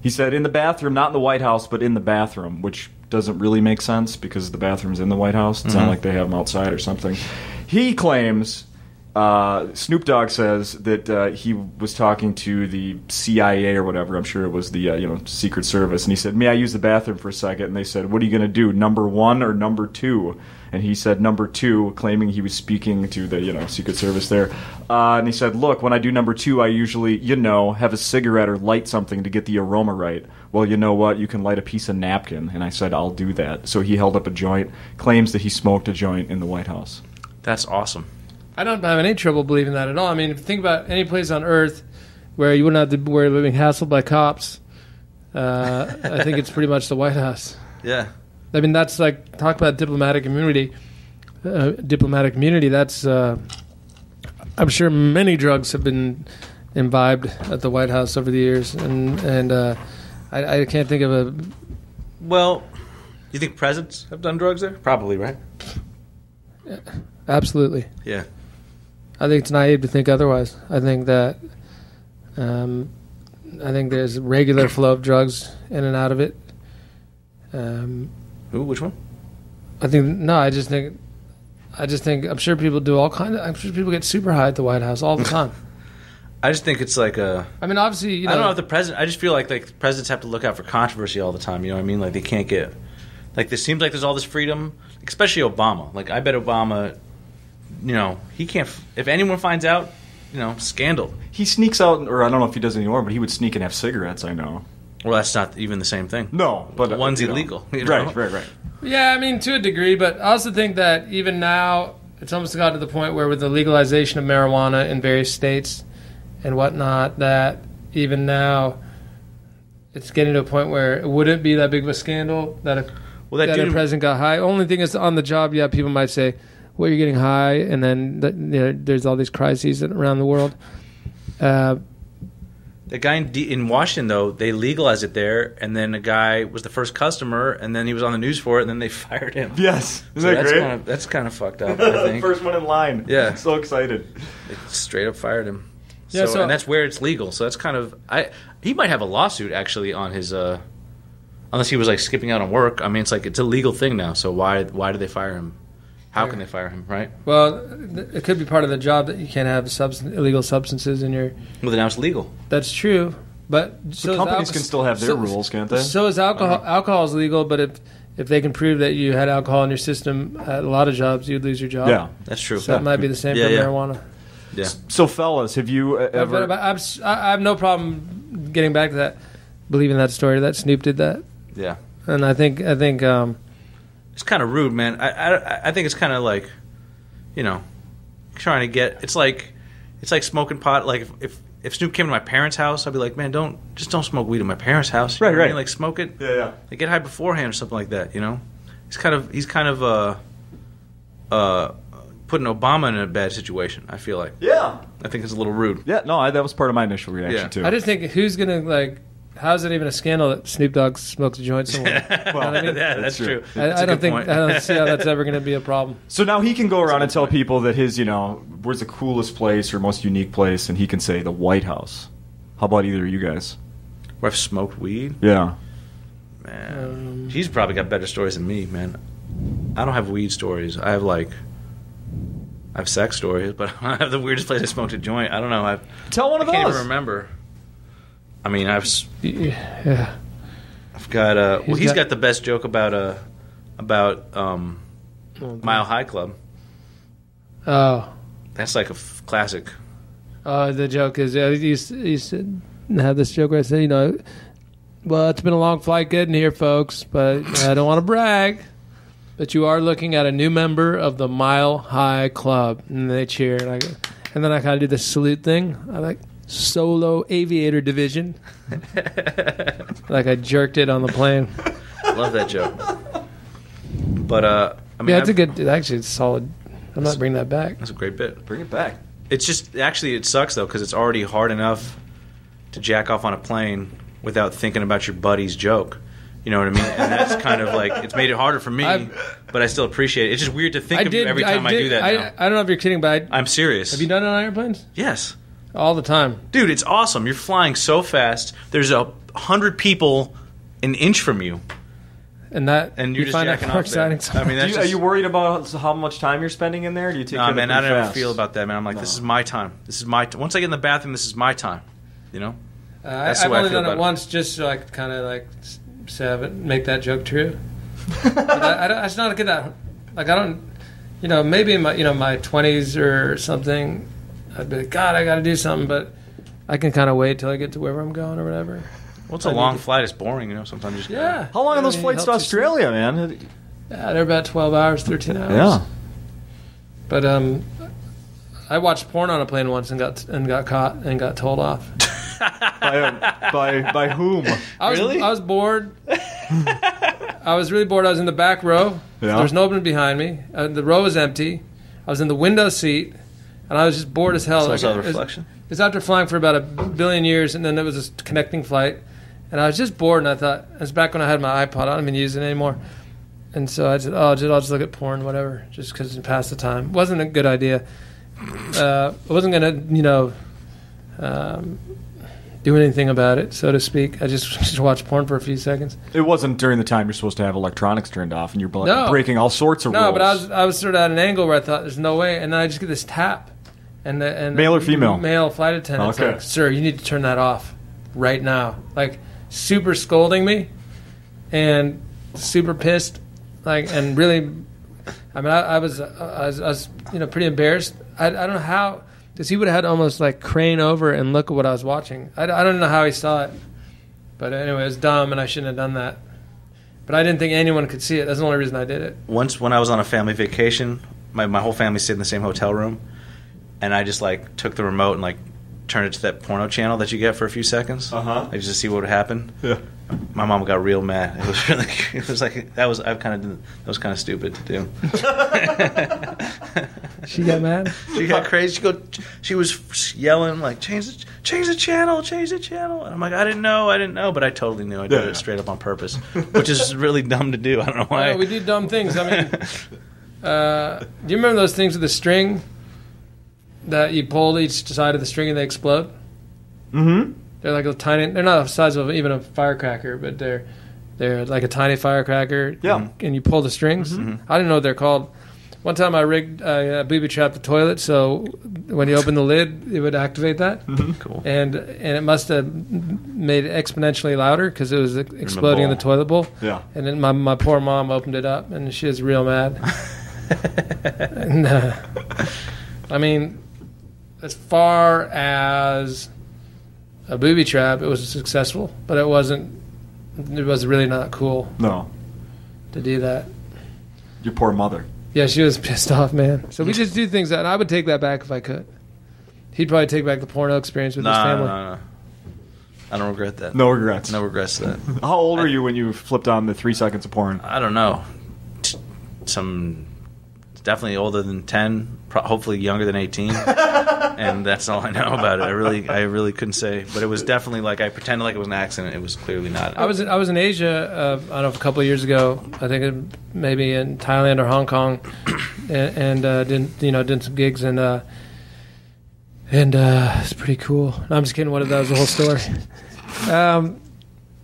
He said in the bathroom, not in the White House, but in the bathroom, which doesn't really make sense because the bathroom's in the White House. It's not like they have them outside or something. He claims, Snoop Dogg says that he was talking to the CIA or whatever. I'm sure it was the Secret Service, and he said, "May I use the bathroom for a second?" And they said, "What are you going to do, number 1 or number 2?" And he said number 2, claiming he was speaking to the Secret Service there. And he said, "Look, when I do number 2, I usually have a cigarette or light something to get the aroma right. Well, you know what? You can light a piece of napkin." And I said, "I'll do that." So he held up a joint, claims that he smoked a joint in the White House. That's awesome. I don't have any trouble believing that at all. I mean, if you think about any place on Earth where you wouldn't have to worry about being hassled by cops, I think it's pretty much the White House. Yeah. I mean, that's like, talk about diplomatic immunity. That's, I'm sure many drugs have been imbibed at the White House over the years, and I can't think of a... Well, you think presidents have done drugs there? Probably, right? Yeah, absolutely. Yeah. I think it's naive to think otherwise. I think that there's regular flow of drugs in and out of it. Which one? I just think I'm sure people do I'm sure people get super high at the White House all the time. I just think it's like a... I mean, obviously, I don't know if the president... I just feel like presidents have to look out for controversy all the time, you know what I mean? Like, they can't get... Like, there seems like there's all this freedom, especially Obama. Like, I bet Obama, he can't... If anyone finds out, scandal. He sneaks out, or I don't know if he does anymore, but he would sneak and have cigarettes, I know. Well, that's not even the same thing. No, but... One's illegal. Right. Yeah, I mean, to a degree, but I also think that even now, it's almost got to the point where with the legalization of marijuana in various states and whatnot, that even now it's getting to a point where it wouldn't be that big of a scandal that a president got high. Only thing is, on the job, people might say, well, you're getting high, and then there's all these crises around the world. The guy in Washington, though, they legalized it there, and then a guy was the first customer, and then he was on the news for it, and then they fired him. Yes. Isn't that great? That's kind of fucked up, I think. First one in line. Yeah. So excited. They straight up fired him. Yeah, and that's where it's legal. So that's kind of... he might have a lawsuit, actually, on his... unless he was, like, skipping out on work. I mean, it's a legal thing now, so why did they fire him? How can they fire him, right? Well, it could be part of the job that you can't have illegal substances in your... Well, then now it's legal. That's true, but... So companies can still have their rules, can't they? So is alcohol. Alcohol is legal, but if they can prove that you had alcohol in your system at a lot of jobs, you'd lose your job. Yeah, that's true. So that might be the same for marijuana. Yeah. So, fellas, have you ever... I have no problem getting back to that, believing that story, that Snoop did that. Yeah. And I think it's kind of rude, man. I think it's kind of like, trying to get... It's like smoking pot. Like, if Snoop came to my parents' house, I'd be like, man, don't smoke weed in my parents' house. Right. I mean? Like, smoke it. Yeah. Like, get high beforehand or something like that, He's kind of putting Obama in a bad situation, I feel like. Yeah. I think it's a little rude. Yeah, no, that was part of my initial reaction, too. I just think, who's going to, how's it even a scandal that Snoop Dogg smokes a joint somewhere? Well, I mean? Yeah, that's true. I don't see how that's ever going to be a problem. So now he can go around and tell people that his, where's the coolest place or most unique place, and he can say the White House. How about either of you guys? Where I've smoked weed? Yeah. Man, he's probably got better stories than me, man. I don't have weed stories. I have sex stories, but I don't have the weirdest place I smoked a joint. I don't know. Tell one of those. I can't even remember. I mean, I've got he's got the best joke about Mile High Club. Oh, that's like a classic. The joke is he said, had this joke where I said, well, it's been a long flight getting here, folks, but I don't want to brag, but you are looking at a new member of the Mile High Club, and they cheer, and then I kind of do the salute thing. I like. Solo Aviator Division. Like I jerked it on the plane. Love that joke. But I mean, it's a good. Actually, it's solid. I'm not bringing that back. That's a great bit. Bring it back. It's just it sucks though because it's already hard enough to jack off on a plane without thinking about your buddy's joke. You know what I mean? And that's kind of like, it's made it harder for me, but I still appreciate it. It's just weird to think of you every time I do that now. I don't know if you're kidding, but I'm serious. Have you done it on airplanes? Yes. All the time. Dude, it's awesome. You're flying so fast. There's 100 people an inch from you. And you're just find jacking that more off there. exciting. I mean, Are you worried about how much time you're spending in there? Do you take Nah, it man, pretty I don't ever fast? feel about that, man. I'm like, this is my time. This is my once I get in the bathroom, this is my time. You know? I've only done it once just so I could kind of like make that joke true. But I just not get that. Like, I don't, maybe in my, my 20s or something, I'd be like, God, I got to do something, but I can kind of wait till I get to wherever I'm going or whatever. Well, it's a long flight. It's boring, sometimes you just yeah. How long are those flights to Australia, man? Yeah, they're about 12 hours, 13 hours. Yeah. But I watched porn on a plane once and got caught and got told off. By whom? I was bored. I was really bored. I was in the back row. Yeah. There was nobody behind me. The row was empty. I was in the window seat, and I was just bored as hell. So it's a reflection? It was after flying for about 1 billion years, and then there was a connecting flight. And I was just bored, and I thought, it was back when I had my iPod. I don't even use it anymore. And so I said, I'll just look at porn, whatever, just because it passed the time. Wasn't a good idea. I wasn't going to, do anything about it, so to speak. I just watched porn for a few seconds. It wasn't during the time you're supposed to have electronics turned off, and you're breaking all sorts of rules. No, but I was sort of at an angle where I thought, there's no way. And then I just get this tap. And male or female? Male flight attendant's okay. like, sir, you need to turn that off right now. Like, super scolding me and super pissed. Like, and really, I mean, I was pretty embarrassed. I don't know how, because he would have had to almost like crane over and look at what I was watching. I don't know how he saw it. But anyway, it was dumb and I shouldn't have done that. But I didn't think anyone could see it. That's the only reason I did it. Once when I was on a family vacation, my whole family stayed in the same hotel room. And I just like took the remote and like turned it to that porno channel that you get for a few seconds. Like just to see what would happen. Yeah. My mom got real mad. It was really, that was kind of stupid to do. She got mad. She got crazy. She was yelling like, change the channel. And I'm like, I didn't know, but I totally knew. I did it straight up on purpose, which is really dumb to do. I don't know why. Yeah, we do dumb things. I mean, do you remember those things with the string? That you pull each side of the string and they explode. Mm-hmm. They're like a tiny. They're not the size of even a firecracker, but they're like a tiny firecracker. Yeah. And you pull the strings. Mm-hmm. I didn't know what they're called. One time I booby trapped the toilet, so when you open the lid, it would activate that. Mm-hmm. Cool. And it must have made it exponentially louder because it was exploding in the toilet bowl. Yeah. And then my poor mom opened it up, and she was real mad. And, I mean, as far as a booby trap, it was successful, but it was really not cool. No. To do that. Your poor mother. Yeah, she was pissed off, man. So we just do things that, and I would take that back if I could. He'd probably take back the porno experience with his family. No. I don't regret that. No regrets. No regrets to that. How old were you when you flipped on the 3 seconds of porn? I don't know. Definitely older than 10, hopefully younger than 18, and that's all I know about it. I really couldn't say, but it was definitely like I pretended like it was an accident. It was clearly not. I was in Asia. I don't know, a couple of years ago. I think maybe in Thailand or Hong Kong, and did some gigs and it's pretty cool. No, I'm just kidding. That was the whole story.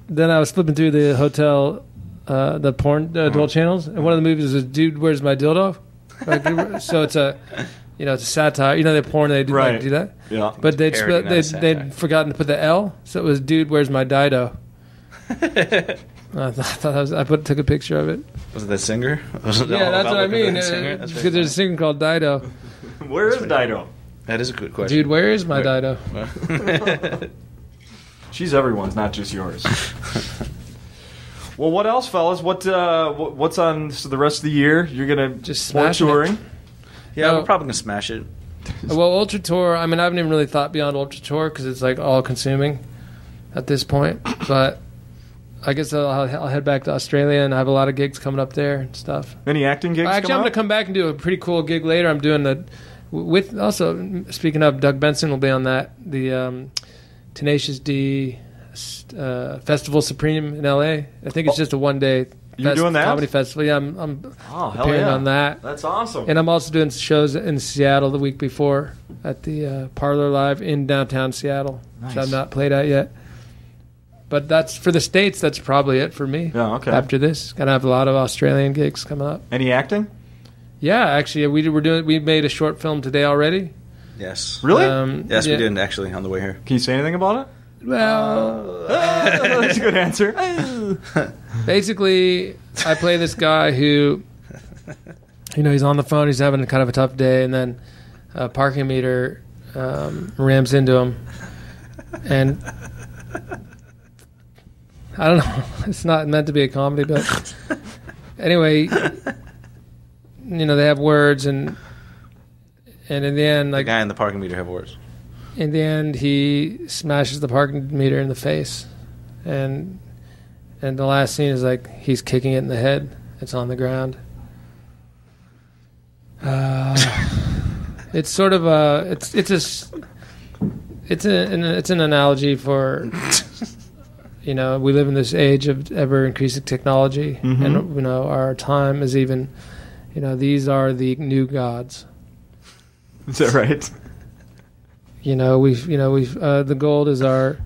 Then I was flipping through the hotel, the porn adult channels, and one of the movies was "Dude, Where's My Dildo?" So it's a satire. The porn they do, do that. Yeah. But they'd forgotten to put the L, so it was "Dude, Where's My Dido?" I took a picture of it. Was it that singer? That's what I mean. Because there's a singer called Dido. Where is Dido? That is a good question. Dude, where is my Dido? She's everyone's, not just yours. Well, what else, fellas? What's on the rest of the year? You're gonna just smash touring. Yeah, we're probably gonna smash it. Well, Ultra Tour. I mean, I haven't even really thought beyond Ultra Tour because it's like all consuming at this point. But I guess I'll head back to Australia and I have a lot of gigs coming up there and stuff. Any acting gigs? Actually, I'm gonna come back and do a pretty cool gig later. I'm doing also speaking of Doug Benson will be on that. The Tenacious D. Festival Supreme in L.A. I think it's just a one-day You're doing that? comedy festival. Yeah, I'm hell appearing yeah. on that. That's awesome. And I'm also doing shows in Seattle the week before at the Parlor Live in downtown Seattle, which I've not played at yet. But that's for the States. That's probably it for me. Yeah, okay. After this, gonna have a lot of Australian gigs coming up. Any acting? Yeah, actually, we made a short film today already. Yes. Really? Yes, we did actually on the way here. Can you say anything about it? Well, That's a good answer. basically, I play this guy who, he's on the phone, he's having kind of a tough day, and then a parking meter rams into him. And I don't know, it's not meant to be a comedy, but anyway, they have words, and in the end, The guy in the parking meter have words. in the end, he smashes the parking meter in the face, and the last scene is like he's kicking it in the head. It's on the ground. It's sort of it's an analogy for we live in this age of ever increasing technology, and our time is even these are the new gods. Is that right? We've the gold is our,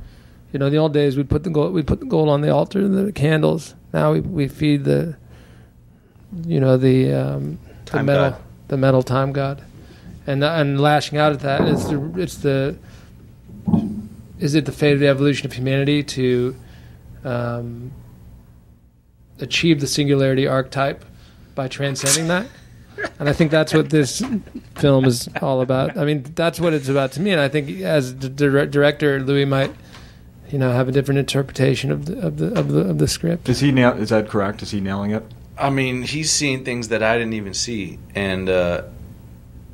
the old days we'd put the gold on the altar, the candles. Now we feed the metal time god, and lashing out at that is it the fate of the evolution of humanity to achieve the singularity archetype by transcending that? And I think that's what this film is all about. I mean, that's what it's about to me. And I think as the director, Louis might, have a different interpretation of the script. Is that correct? Is he nailing it? I mean, he's seeing things that I didn't even see, and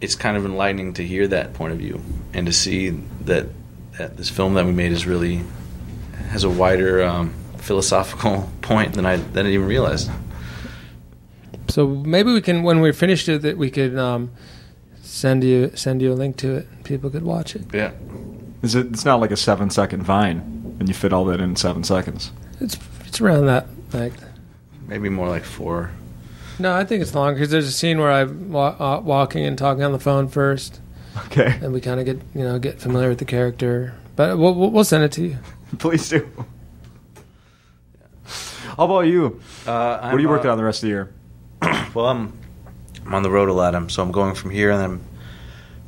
it's kind of enlightening to hear that point of view and to see that this film that we made has a wider philosophical point than I didn't even realize. So maybe we can, when we're finished with it, we could send you a link to it. People could watch it. Yeah. It's not like a 7-second Vine, and you fit all that in 7 seconds. It's around that length. Maybe more like 4. No, I think it's longer because there's a scene where I'm walking and talking on the phone first. Okay. And we kind of get familiar with the character. But we'll send it to you. Please do. How about you? What are you working on the rest of the year? Well, I'm on the road a lot. So I'm going from here, and then I'm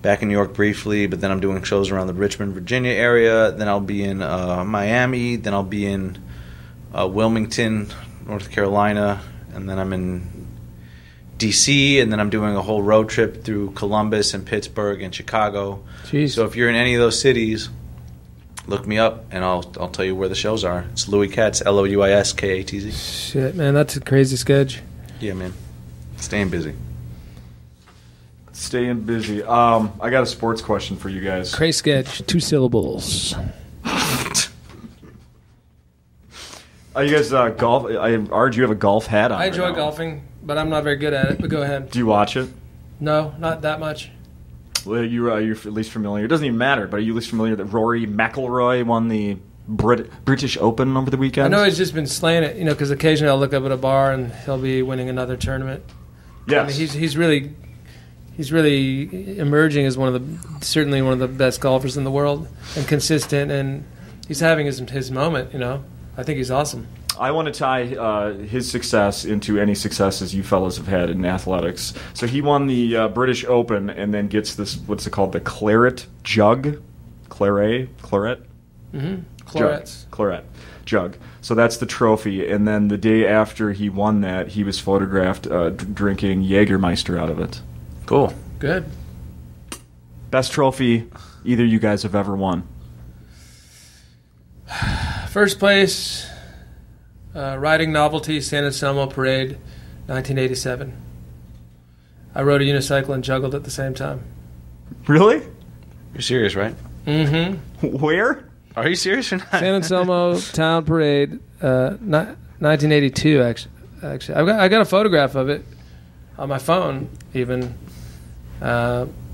back in New York briefly, but then I'm doing shows around the Richmond, Virginia area. Then I'll be in Miami. Then I'll be in Wilmington, North Carolina. And then I'm in D.C., and then I'm doing a whole road trip through Columbus and Pittsburgh and Chicago. Jeez. So if you're in any of those cities, look me up, and I'll tell you where the shows are. It's Louis Katz, Louiskatz. Shit, man, that's a crazy sketch. Yeah, man. Staying busy. Staying busy. I got a sports question for you guys. Crazy sketch, 2 syllables. You guys golf? Ard, you have a golf hat on. I enjoy golfing, but I'm not very good at it. But go ahead. Do you watch it? No, not that much. Well, you're at least familiar. It doesn't even matter, but are you at least familiar that Rory McIlroy won the British Open over the weekend? I know he's just been slaying it, because occasionally I'll look up at a bar and he'll be winning another tournament. Yes. I mean, he's really emerging as certainly one of the best golfers in the world, and consistent, and he's having his moment. I think he's awesome. I want to tie his success into any successes you fellas have had in athletics. So he won the British Open and then gets this, what's it called, the Claret Jug? Claret? Mm-hmm. Clarets. Claret Jug. So that's the trophy. And then the day after he won that, he was photographed drinking Jägermeister out of it. Cool. Good. Best trophy either you guys have ever won. First place, Riding Novelty, San Anselmo Parade, 1987. I rode a unicycle and juggled at the same time. Really? You're serious, right? Mm-hmm. Where? Are you serious or not? San Anselmo Town Parade, 1982. Actually, I got a photograph of it on my phone, even,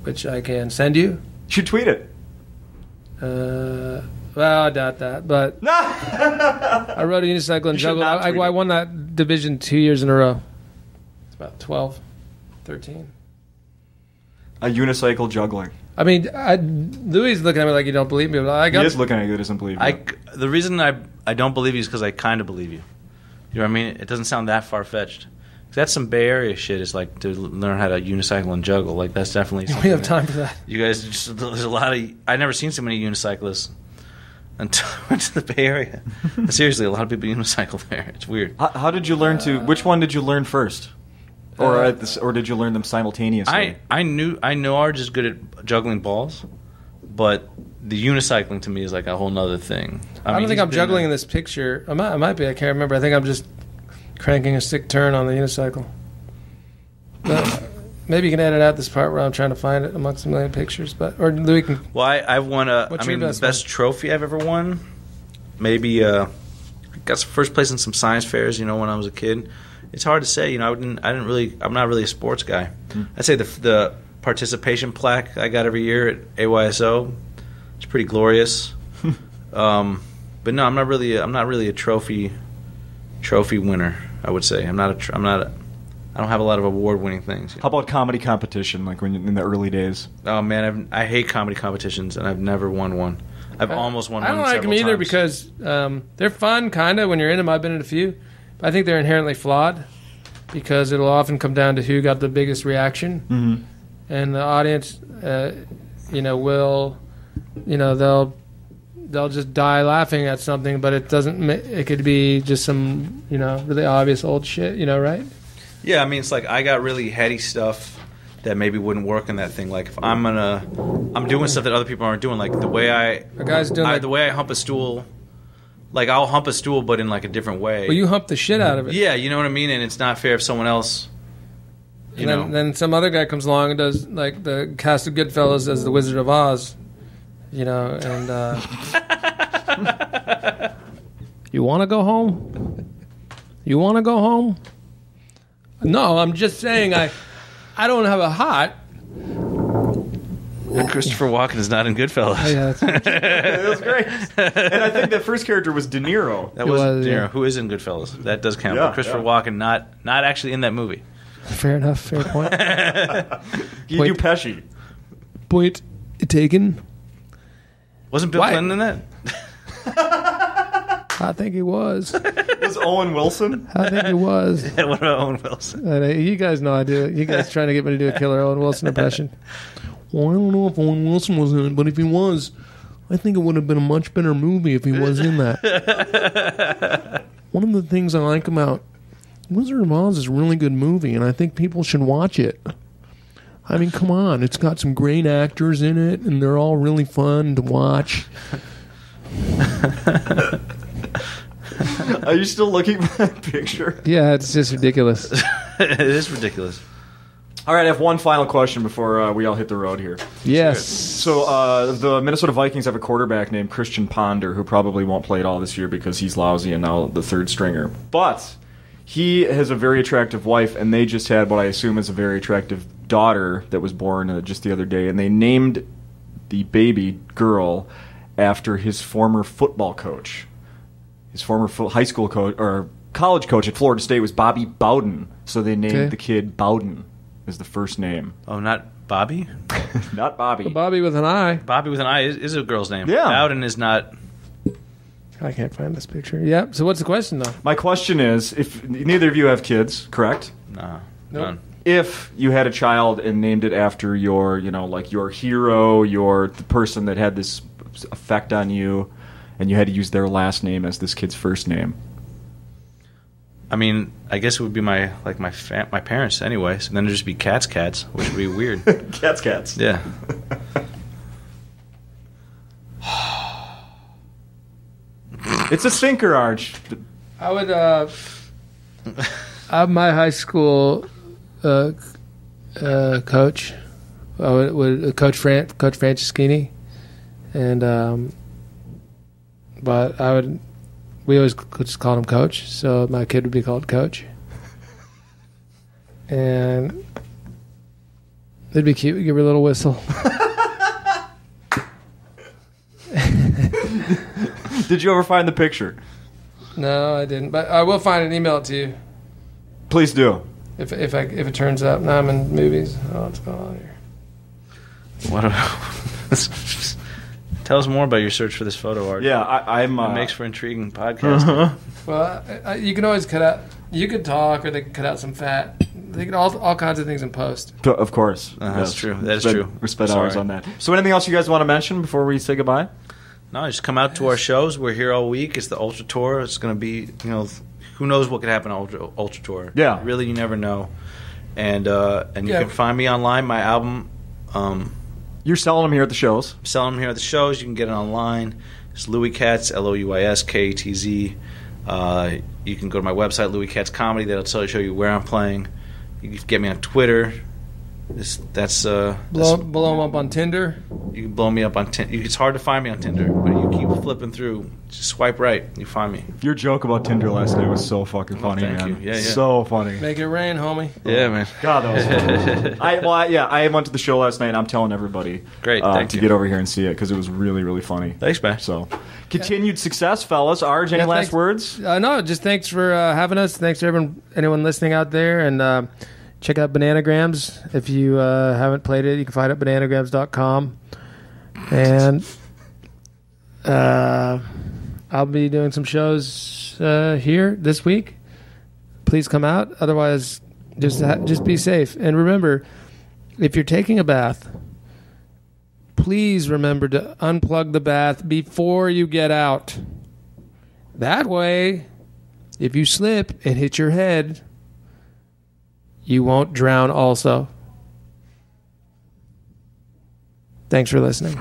which I can send you. You should tweet it. Well, Well, I doubt that, but I rode a unicycle and juggled. I won that division 2 years in a row. It's about 12, 13. A unicycle juggling. I mean, Louis is looking at me like you don't believe me. But he is looking at you, doesn't believe you. The reason I don't believe you is because I kind of believe you. You know what I mean? It doesn't sound that far-fetched. That's some Bay Area shit. It's like to learn how to unicycle and juggle. Like that's definitely something. We have time for that. You guys, there's a lot of. I've never seen so many unicyclists until I went to the Bay Area. Seriously, a lot of people unicycle there. It's weird. How did you learn to? Which one did you learn first, or did you learn them simultaneously? I know Arj is good at juggling balls, but the unicycling to me is like a whole nother thing. I don't think I'm juggling in this picture. I might be. I can't remember. I think I'm just cranking a stick turn on the unicycle. But maybe you can edit out this part where I'm trying to find it amongst a million pictures. Or Louis can. Well, I've won the best trophy I've ever won. Maybe I got some first place in some science fairs. When I was a kid. It's hard to say. I'm not really a sports guy. I'd say the participation plaque I got every year at AYSO. It's pretty glorious. But no, I'm not really a trophy winner. I would say I don't have a lot of award-winning things. How about comedy competition, like when in the early days? Oh man, I hate comedy competitions, and I've never won one. I've almost won one. I don't like them either because they're fun, kind of when you're in them. I've been in a few, but I think they're inherently flawed because it'll often come down to who got the biggest reaction, and the audience, will, they'll just die laughing at something, but it doesn't. It could be just some, really obvious old shit, right? Yeah, I mean, it's like I got really heady stuff that maybe wouldn't work in that thing. Like if I'm doing stuff that other people aren't doing, like the way the way I hump a stool. Like I'll hump a stool, but in like a different way. Well, you hump the shit out of it. Yeah, you know what I mean, and it's not fair if someone else. Then some other guy comes along and does like the cast of Goodfellas as the Wizard of Oz. And you want to go home? You want to go home? No, I'm just saying I don't have a hot. And Christopher Walken is not in Goodfellas. Oh, yeah, that was great. And I think the first character was De Niro. That was De Niro, who is in Goodfellas. That does count. But Christopher Walken not actually in that movie. Fair enough. Fair point. You do Pesci. Point taken. Wasn't Bill Clinton in that? I think he was. Was Owen Wilson? I think he was. Yeah, what about Owen Wilson? You guys know I do it. You guys trying to get me to do a killer Owen Wilson impression. Well, I don't know if Owen Wilson was in it, but if he was, I think it would have been a much better movie if he was in that. One of the things I like about Wizard of Oz is a really good movie, and I think people should watch it. I mean, come on. It's got some great actors in it, and they're all really fun to watch. Are you still looking for that picture? Yeah, it's just ridiculous. It is ridiculous. All right, I have one final question before we all hit the road here. Yes. So the Minnesota Vikings have a quarterback named Christian Ponder who probably won't play at all this year because he's lousy and now the third stringer. But he has a very attractive wife, and they just had what I assume is a very attractive daughter that was born just the other day, and they named the baby girl after his former football coach. His former high school coach or college coach at Florida State was Bobby Bowden, so they named the kid Bowden as the first name. Oh, not Bobby? Not Bobby. Well, Bobby with an I. Bobby with an I is a girl's name. Yeah. Bowden is not. I can't find this picture. Yep. So what's the question, though? My question is, if neither of you have kids, correct? Nah. Nope. None. If you had a child and named it after your, like your hero, the person that had this effect on you, and you had to use their last name as this kid's first name. I mean, I guess it would be my parents anyway. So then it'd just be Katz, which would be weird. Katz. Yeah. It's a stinker, Arch. I would my high school coach. I would Coach Franceschini, and but we always just called him Coach, so my kid would be called Coach, and it'd be cute. We'd give her a little whistle. Did you ever find the picture? No, I didn't. But I will find it and email it to you. Please do. If it turns up. Now I'm in movies. Oh, what's going on here? Tell us more about your search for this photo art. Yeah, I'm. It makes for intriguing podcasting. Well, you can always cut out. You could talk, or they could cut out some fat. They could all kinds of things in post. Of course, that's true. That is true. We spent hours on that. So, anything else you guys want to mention before we say goodbye? No, just come out to our shows. We're here all week. It's the Ultra Tour. It's going to be, who knows what could happen on Ultra Tour. Yeah, really, you never know. And you can find me online. My album. You're selling them here at the shows. I'm selling them here at the shows. You can get it online. It's Louis Katz, Louis Katz. You can go to my website, Louis Katz Comedy. That'll show you where I'm playing. You can get me on Twitter. Blow them up on Tinder. You can blow me up on Tinder. It's hard to find me on Tinder, but you keep flipping through. Just swipe right, you find me. Your joke about Tinder last night was so fucking funny, thank man. you. Yeah. So funny. Make it rain, homie. Yeah, man. God, that was funny. I went to the show last night, and I'm telling everybody to get over here and see it because it was really, really funny. Thanks, man. So, continued success, fellas. Arj, any last words? No, just thanks for having us. Thanks to anyone listening out there, and check out Bananagrams. If you haven't played it, you can find it at bananagrams.com. And I'll be doing some shows here this week. Please come out. Otherwise, just be safe. And remember, if you're taking a bath, please remember to unplug the bath before you get out. That way, if you slip and hit your head, you won't drown also. Thanks for listening.